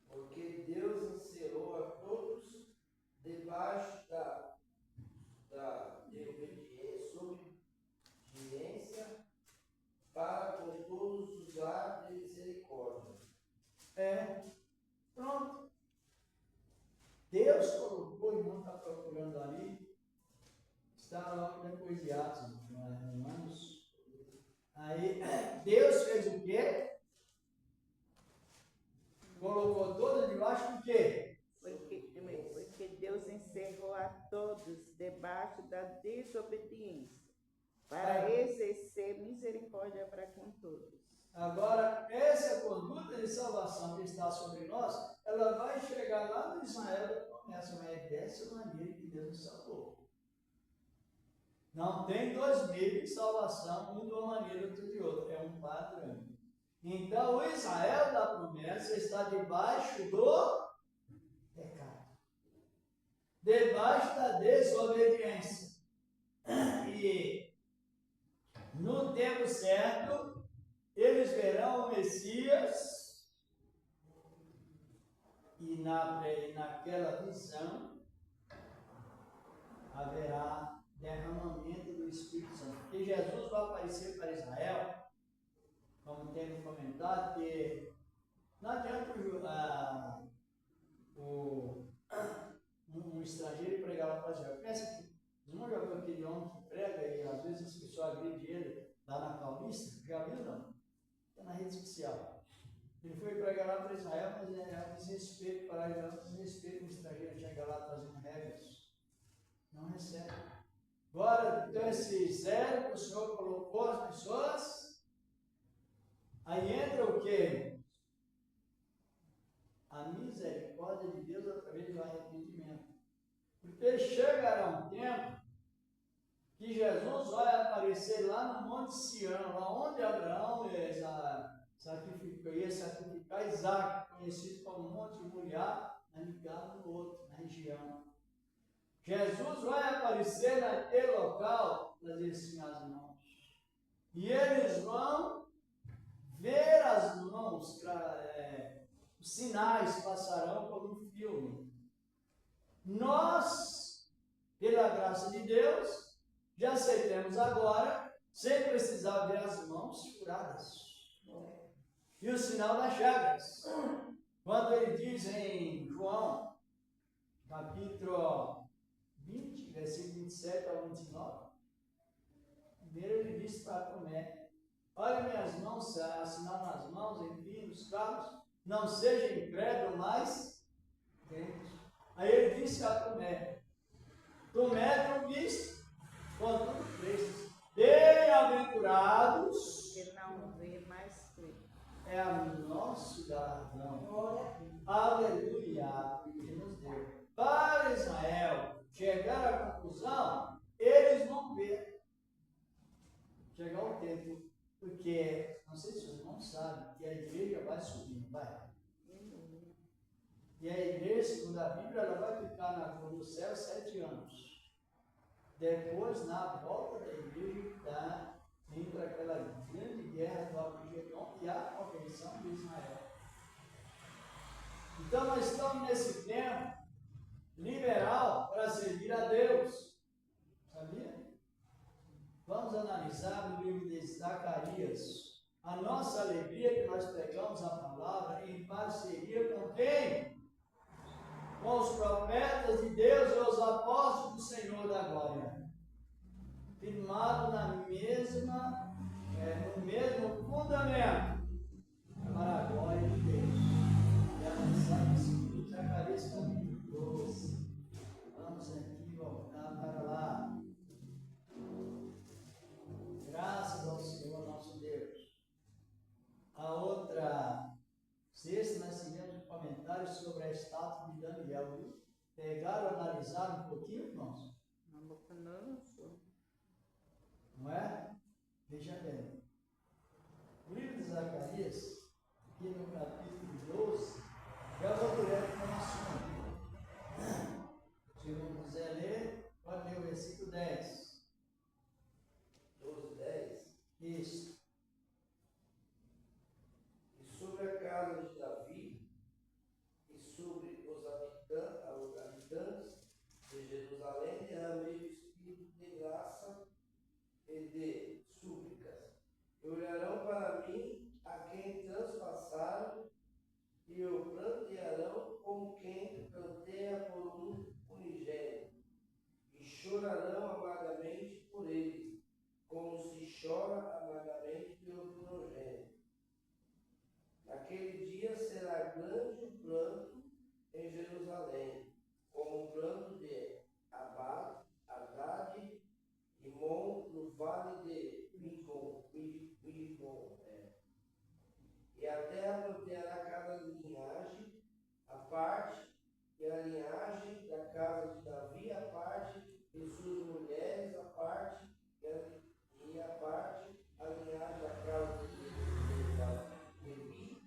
Porque Deus encerrou a todos debaixo da desobediência para com todos usar de misericórdia. Pronto. Deus colocou, o irmão está procurando ali, está logo depois de Atos, Romanos. Aí, Deus fez o quê? Colocou todos debaixo do quê? Porque Deus encerrou a todos debaixo da desobediência, para exercer misericórdia para com todos. Agora, essa conduta de salvação que está sobre nós, ela vai chegar lá no Israel da promessa, mas é dessa maneira que Deus nos salvou. Não tem dois meios de salvação, um de uma maneira, outro de outra, é um padrão. Então, o Israel da promessa está debaixo do pecado, debaixo da desobediência. E no tempo certo, eles verão o Messias, e naquela visão haverá derramamento do Espírito Santo. Porque Jesus vai aparecer para Israel, como temos comentado, que não adianta um estrangeiro pregar lá para Israel. Pensa que não já viu aquele homem que prega e às vezes as pessoas agridem ele lá na Paulista? Já viu, não? Está na rede social. Ele foi pregar lá para Israel, mas é um desrespeito para Israel, um desrespeito do estrangeiro chegar lá trazendo regras. Não recebe. Agora, então, esse zero que o Senhor colocou as pessoas, aí entra o quê? A misericórdia de Deus através do arrependimento. Porque chegará um tempo que Jesus vai aparecer lá no Monte Sião, lá onde Abraão ia sacrificar Isaac, conhecido como Monte Moriá, ligado no outro, na região. Jesus vai aparecer naquele local, trazer assim as mãos. E eles vão ver as mãos, os sinais passarão por um filme. Nós, pela graça de Deus, já aceitamos agora, sem precisar ver as mãos furadas. E o sinal das chagas. Quando ele diz em João, capítulo 20, versículo 27 ao 29, primeiro ele disse para Tomé: olha minhas mãos, sinal nas mãos, enfim, nos cravos, não seja incrédulo, mas crente. Aí ele disse a Tomé: Tomé, tu viste, contudo creste. Bem-aventurados, Que não vê mais crê. é a nosso galardão. Aleluia, que nos deu. Para Israel chegar à conclusão, eles vão ver. Chegar ao tempo, porque, não sei se vocês não sabem, que a igreja vai subir, não vai? E a igreja, segundo a Bíblia, ela vai ficar na cor do céu 7 anos. Depois, na volta da igreja, entra aquela grande guerra do Armagedon e a conversão de Israel. Então, nós estamos nesse tempo liberal para servir a Deus. Sabia? Vamos analisar no livro de Zacarias a nossa alegria que nós pregamos a palavra em parceria com quem? Com os profetas de Deus e os apóstolos do Senhor da glória. Firmado no mesmo fundamento para a glória de Deus. E avançar nesse livro, Zacarias capítulo 12. Vamos aqui voltar para lá. Graças ao Senhor nosso Deus. A outra sexta, nós tivemos um comentário sobre a estátua de Daniel, viu? Pegaram, analisaram um pouquinho, irmãos? Não é? Veja bem. O livro de Zacarias, aqui no capítulo 12, já vou direto para o assunto. Se não quiser ler, pode ler o versículo 10. 12, 10. Isso. E sobre a casa de Davi, e sobre os habitantes de Jerusalém, derramei o espírito de graça e de súplicas. E olharão para mim a quem transpassaram, e o plantearão como quem planteia por um unigênito, e chorarão amargamente por ele, como se chora amargamente pelo primogênito. Naquele dia será grande o pranto em Jerusalém, como o pranto de Haddad e Mon no vale de Migdol. E a terra planteará cada linhagem a parte, e a linhagem da casa de Davi a parte, e suas mulheres a parte, e a parte, a linhagem da casa de Levi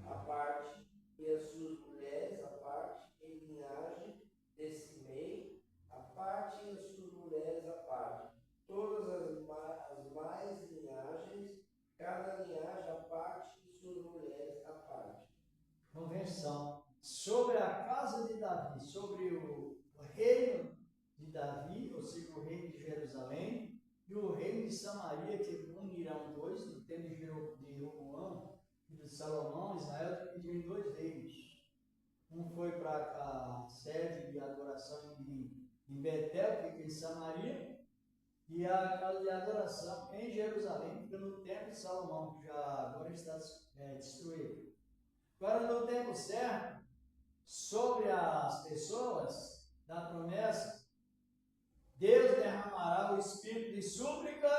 a parte, e as suas mulheres a parte, e linhagem de Simei a parte, e as suas mulheres a parte. Todas as mais linhagens, cada linhagem a parte, e suas mulheres a parte. Convenção. Sobre a casa de Davi, sobre o reino de Davi, ou seja, o reino de Jerusalém, e o reino de Samaria, que unirão dois, no tempo de Roboão e de Salomão, Israel dividiu em dois reinos. Um foi para a sede de adoração em Betel, que fica em Samaria, e a casa de adoração em Jerusalém, fica no templo de Salomão, que já agora está destruído. Agora, no tempo certo, sobre as pessoas da promessa, Deus derramará o espírito de súplica,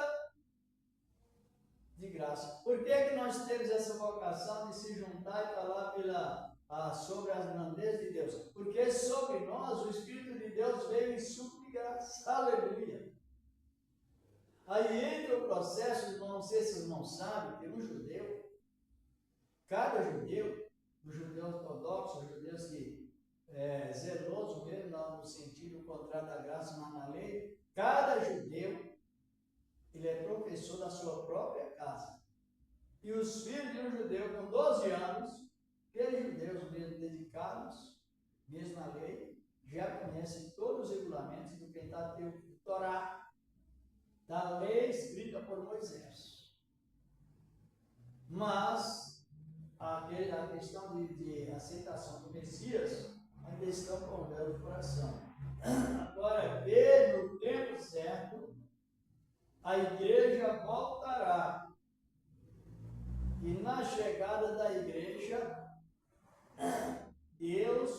de graça. Por que nós temos essa vocação de se juntar e falar sobre as grandezas de Deus? Porque sobre nós o Espírito de Deus veio em súplica e graça. Aleluia! Aí entra o processo, irmão, não sei se os irmãos sabem, que um judeu, cada judeu, o judeu ortodoxo, os judeus que zeloso mesmo, no sentido contrário da graça, mas na lei, cada judeu, ele é professor da sua própria casa. E os filhos de um judeu com 12 anos, aqueles judeus mesmo dedicados, mesmo à lei, já conhecem todos os regulamentos do Pentateuco, do Torá, da lei escrita por Moisés. Mas a questão de aceitação do Messias ainda estão com o véu do coração. Agora, no tempo certo, a igreja voltará. E na chegada da igreja, Deus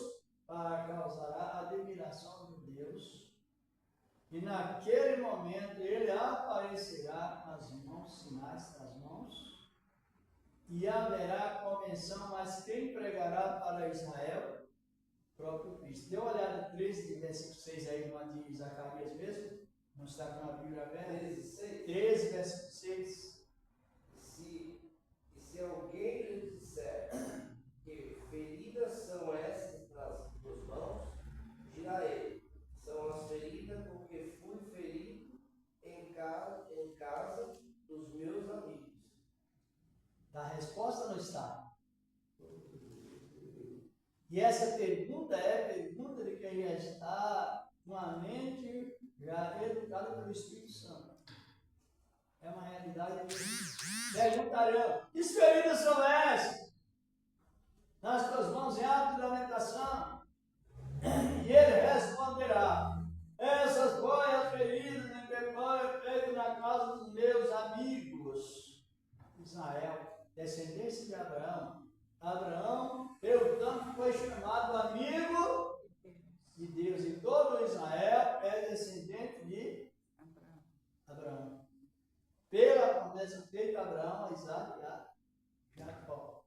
causará a admiração de Deus. E naquele momento ele aparecerá nas mãos, sinais das mãos, e haverá convenção, mas quem pregará para Israel? O próprio Cristo. Dê uma olhada 13, versículo 6 aí, uma de Zacarias mesmo. Não está com a Bíblia aberta? 13, versículo 6. Se alguém lhe disser que feridas são essas nas E essa pergunta é a pergunta de quem já está com a mente já educada pelo Espírito Santo. É uma realidade que perguntarão: que feridas são essas? Nas tuas mãos em ato de lamentação. E ele responderá: essas foram as feridas em que foi feito na casa dos meus amigos. Israel, descendência de Abraão. Abraão, pelo tanto, foi chamado amigo de Deus. E todo Israel é descendente de Abraão. Pela promessa feita a Abraão, a Isaac e a Jacó.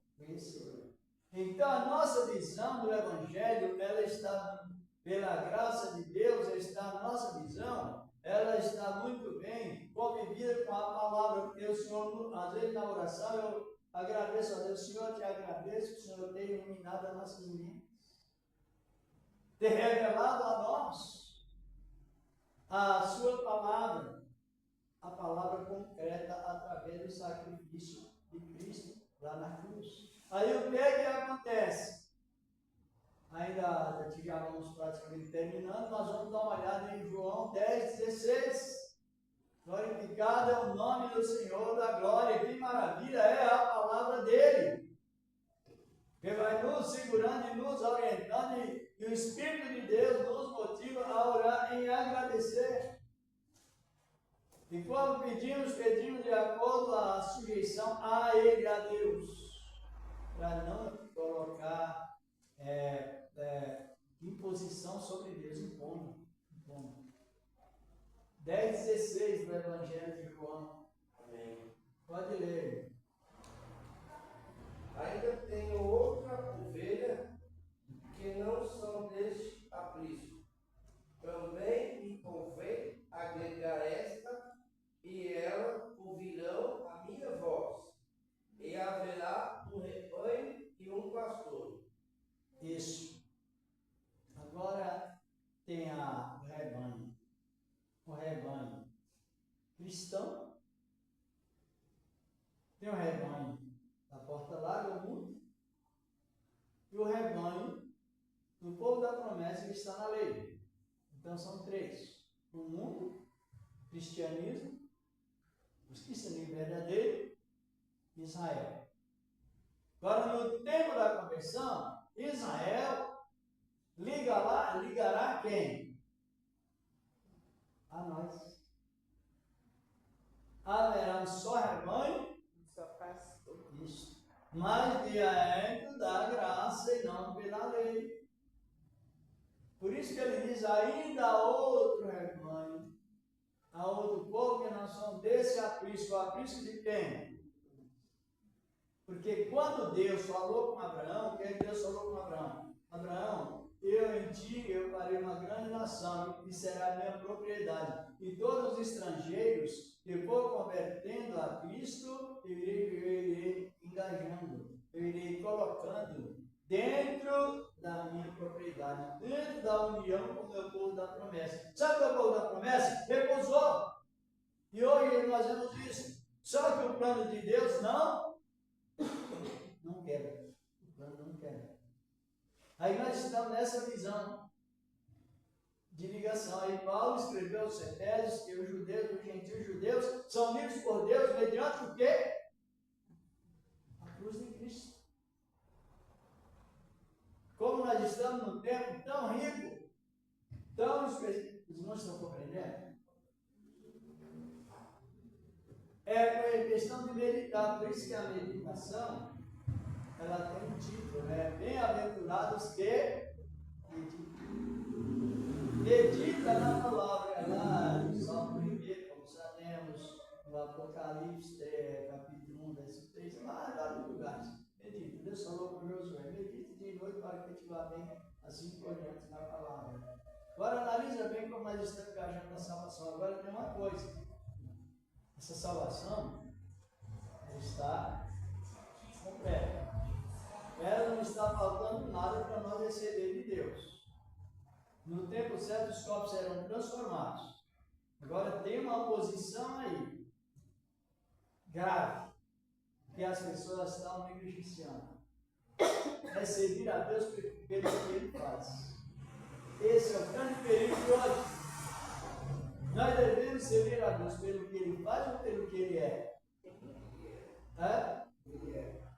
Então, a nossa visão do Evangelho, ela está, pela graça de Deus, a nossa visão, ela está muito bem convivida com a palavra, porque o Senhor, às vezes na oração, eu agradeço a Deus, Senhor, te agradeço que o Senhor tenha iluminado as nossas mentes, ter revelado a nós a sua palavra, a palavra concreta através do sacrifício de Cristo lá na cruz. Aí o que acontece? Ainda já vamos praticamente terminando, nós vamos dar uma olhada em João 10,16. Glorificado é o nome do Senhor da glória, que maravilha é a palavra dele, que vai nos segurando e nos orientando, e o Espírito de Deus nos motiva a orar em agradecer. E quando pedimos de acordo à sujeição a Ele, a Deus, para não colocar imposição sobre Deus, impondo. 10,16 do Evangelho de João. Amém. Pode ler. Ainda tenho outra ovelha que não são deste aprisco. Também me convém agregar esta, e ela ouvirão a minha voz. E haverá um rebanho e um pastor. Isso. Agora tem o rebanho. O rebanho cristão. Tem o rebanho da porta larga, o mundo. E o rebanho do povo da promessa que está na lei. Então são três: o mundo, o cristianismo, os cristianismos verdadeiros, Israel. Agora, no tempo da conversão, Israel ligará quem? A nós. Haverá um só rebanho, Só pastor. isso, mas diante da graça e não pela lei. Por isso que ele diz: ainda há outro rebanho, há outro povo que não são desse aprisco. O aprisco de quem? Porque quando Deus falou com Abraão, o que Deus falou com Abraão? Abraão, eu em ti eu farei uma grande nação, e será a minha propriedade. E todos os estrangeiros que for convertendo a Cristo, eu irei engajando, eu irei colocando dentro da minha propriedade, dentro da união com o meu povo da promessa. Sabe o povo da promessa? Repousou. E hoje nós vemos isso. Só que o plano de Deus não quebra. O plano não quebra. Aí nós estamos nessa visão de ligação. Aí Paulo escreveu aos Efésios que os judeus, os gentios judeus, são livres por Deus mediante o quê? A cruz de Cristo. Como nós estamos num tempo tão rico, tão específico, os irmãos estão compreendendo? É questão de meditar, por isso que a meditação ela tem um título, né? Bem-aventurados que medita na palavra, lá no Salmo 1, como já lemos, no Apocalipse, capítulo 1, versículo 3, lá em vários lugares. Medita, Deus falou com Josué, medita de noite para que te vá bem, assim por diante na palavra. Agora analisa bem como nós estamos engajando na salvação. Agora tem uma coisa, essa salvação está completa. Ela não está faltando nada para nós receber de Deus. No tempo certo, os corpos serão transformados. Agora tem uma oposição aí, grave, que as pessoas estão negligenciando. É servir a Deus pelo que ele faz. Esse é o grande perigo de hoje. Nós devemos servir a Deus pelo que ele faz ou pelo que ele é? É?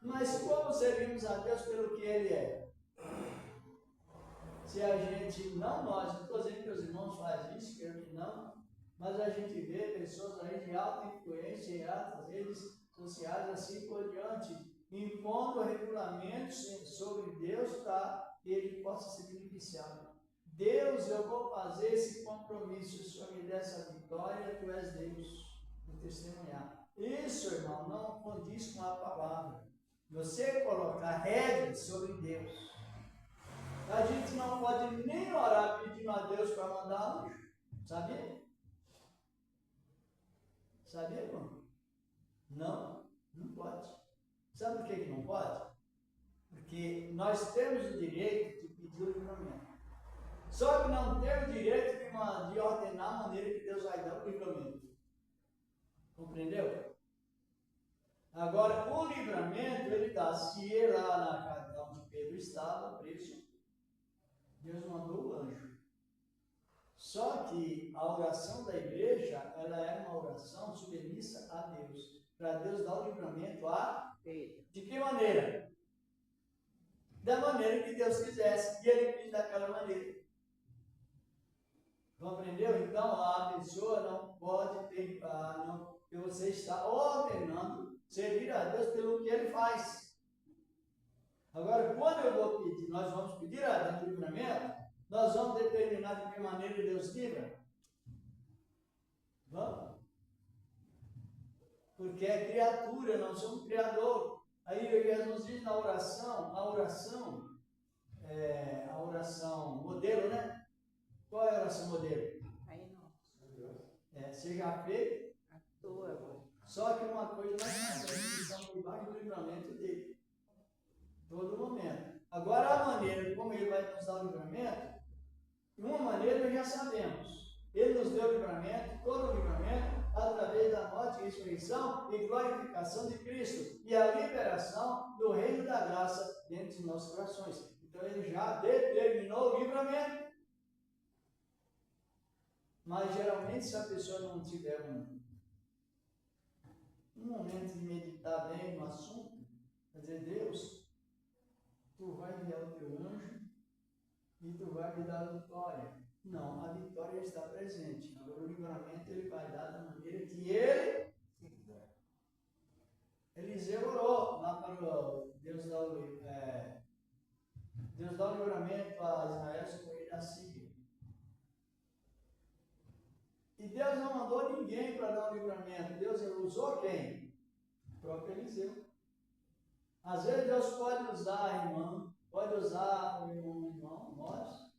Mas como servimos a Deus pelo que ele é? Se a gente, não nós, não estou dizendo que os irmãos fazem isso, creio que não, mas a gente vê pessoas aí de alta influência em altas redes sociais, assim por diante, impondo regulamentos sobre Deus para que ele possa ser beneficiado. Deus, eu vou fazer esse compromisso sobre dessa vitória, tu és Deus, vou testemunhar. Isso, irmão, não condiz com a palavra. Você colocar regras sobre Deus. A gente não pode nem orar pedindo a Deus para mandar anjo. Sabia? Sabia, irmão? Não, não pode. Sabe por que não pode? Porque nós temos o direito de pedir o livramento. Só que não temos o direito de ordenar a maneira que Deus vai dar o livramento. Compreendeu? Agora, o livramento, ele dá. Se ele lá na casa onde Pedro estava, preso, Deus mandou o anjo. Só que a oração da igreja, ela é uma oração submissa a Deus. Para Deus dar o livramento a Pedro. De que maneira? Da maneira que Deus quisesse. E ele quis daquela maneira. Compreendeu? Então, a pessoa não pode ter, que você está ordenando servir a Deus pelo que ele faz. Agora, quando eu vou pedir, nós vamos pedir a Deus livramento, nós vamos determinar de que maneira Deus livra? Vamos? Porque é criatura, não somos criador. Aí Jesus diz na oração, a oração modelo, né? Qual é a oração modelo? Seja feito a tua vontade. Só que uma coisa nós sabemos, que estamos debaixo do livramento dele. Todo momento. Agora a maneira como ele vai nos dar o livramento, uma maneira nós já sabemos. Ele nos deu o livramento, todo o livramento, através da morte, ressurreição e glorificação de Cristo e a liberação do reino da graça dentro dos nossos corações. Então ele já determinou o livramento. Mas geralmente, se a pessoa não tiver um momento de meditar bem no assunto, quer dizer, Deus, tu vai enviar o teu anjo e tu vai me dar a vitória. Não, a vitória está presente. Agora o livramento ele vai dar da maneira que ele quiser. Eliseu orou lá para Deus dar o livramento a Israel sobre a Síria. E Deus não mandou ninguém para dar o livramento. Deus usou quem? O próprio Eliseu. Às vezes Deus pode usar a irmã, pode usar o irmão, nós,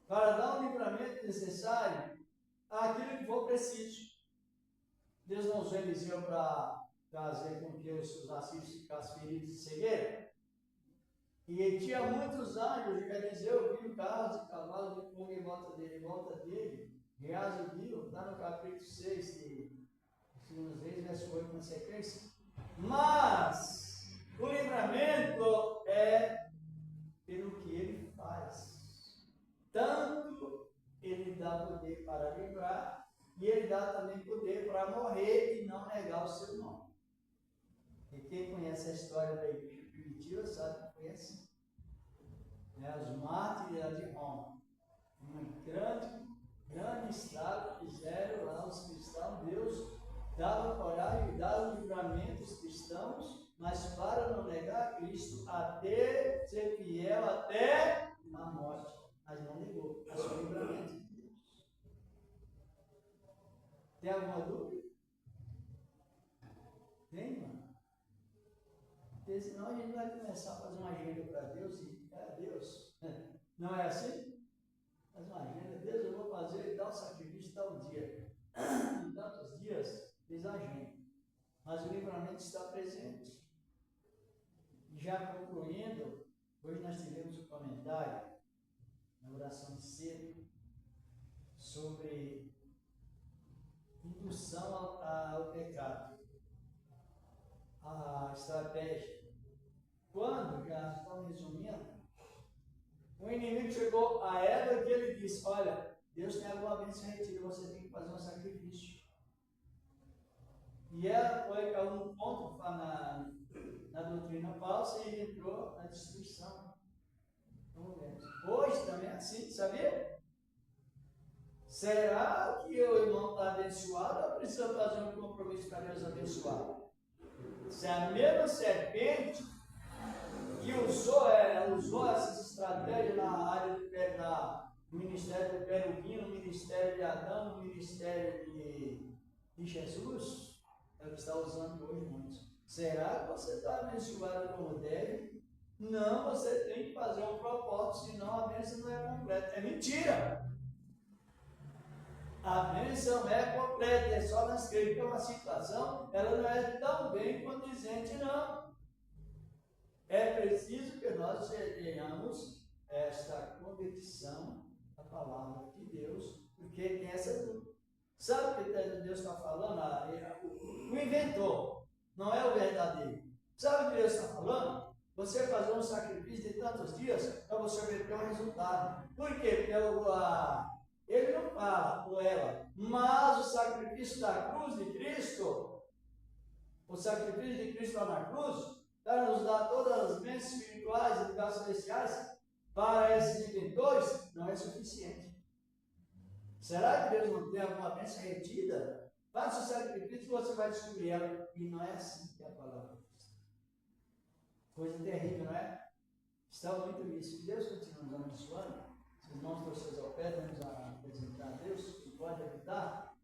para dar o livramento necessário àquilo que for preciso. Deus não usou Eliseu para fazer com que os assírios ficassem feridos de cegueira. E tinha muitos anjos, Eliseu viu carros e cavalos de fogo em volta dele. Geazi viu, está no capítulo 6 de Segundo Reis, verso 8 na sequência. Mas o livramento é pelo que ele faz. Tanto ele dá poder para livrar, e ele dá também poder para morrer e não negar o seu nome. E quem conhece a história da igreja primitiva sabe que foi assim. Os mártires de Roma. Uma grande estrago fizeram lá os cristãos. Deus dava coragem e dava livramento aos cristãos, mas para não negar Cristo, até ser fiel até a morte. Mas não negou, mas foi o livramento de Deus. Tem alguma dúvida? Tem, mano? Porque senão a gente vai começar a fazer uma agenda para Deus e Deus. Não é assim? Faz uma agenda, Deus, eu vou fazer tal sacrifício tal dia. Em tantos dias, fez a agenda. Mas o livramento está presente. Já concluindo, hoje nós tivemos um comentário na oração de cedo sobre indução ao pecado. A estratégia. Quando, já estamos resumindo, inimigo chegou a Eva e ele disse, olha, Deus tem alguma bênção retida, você tem que fazer um sacrifício. E ela foi a um ponto na doutrina falsa e entrou na destruição. Hoje também é assim, sabia? Será que o irmão está abençoado ou precisa fazer um compromisso para Deus abençoar? Se a mesma serpente que usou essas estratégias na área no ministério do Perugino, no ministério de Adão, no ministério de Jesus, é o que está usando hoje muitos. Será que você está abençoado como deve? Não, você tem que fazer um propósito, senão a bênção não é completa. É mentira! A bênção é completa, é só nas que é uma situação, ela não é tão bem condizente, não. É preciso que nós tenhamos esta convicção da palavra de Deus, porque tem essa dúvida. Sabe o que Deus está falando? O inventor, não é o verdadeiro. Sabe o que Deus está falando? Você fazer um sacrifício de tantos dias para você obter um resultado. Por quê? Porque ele não fala por ela, mas o sacrifício da cruz de Cristo, o sacrifício de Cristo lá na cruz, para nos dar todas as bênçãos espirituais e lugares celestiais, para esses inventores, não é suficiente. Será que Deus não tem alguma bênção retida? Faça o sacrifício e você vai descobrir ela. E não é assim que é a palavra de Deus. Coisa terrível, não é? Está muito isso. Deus continua nos abençoando. Se os irmãos torcedores ao pé, vamos apresentar a Deus, que pode evitar.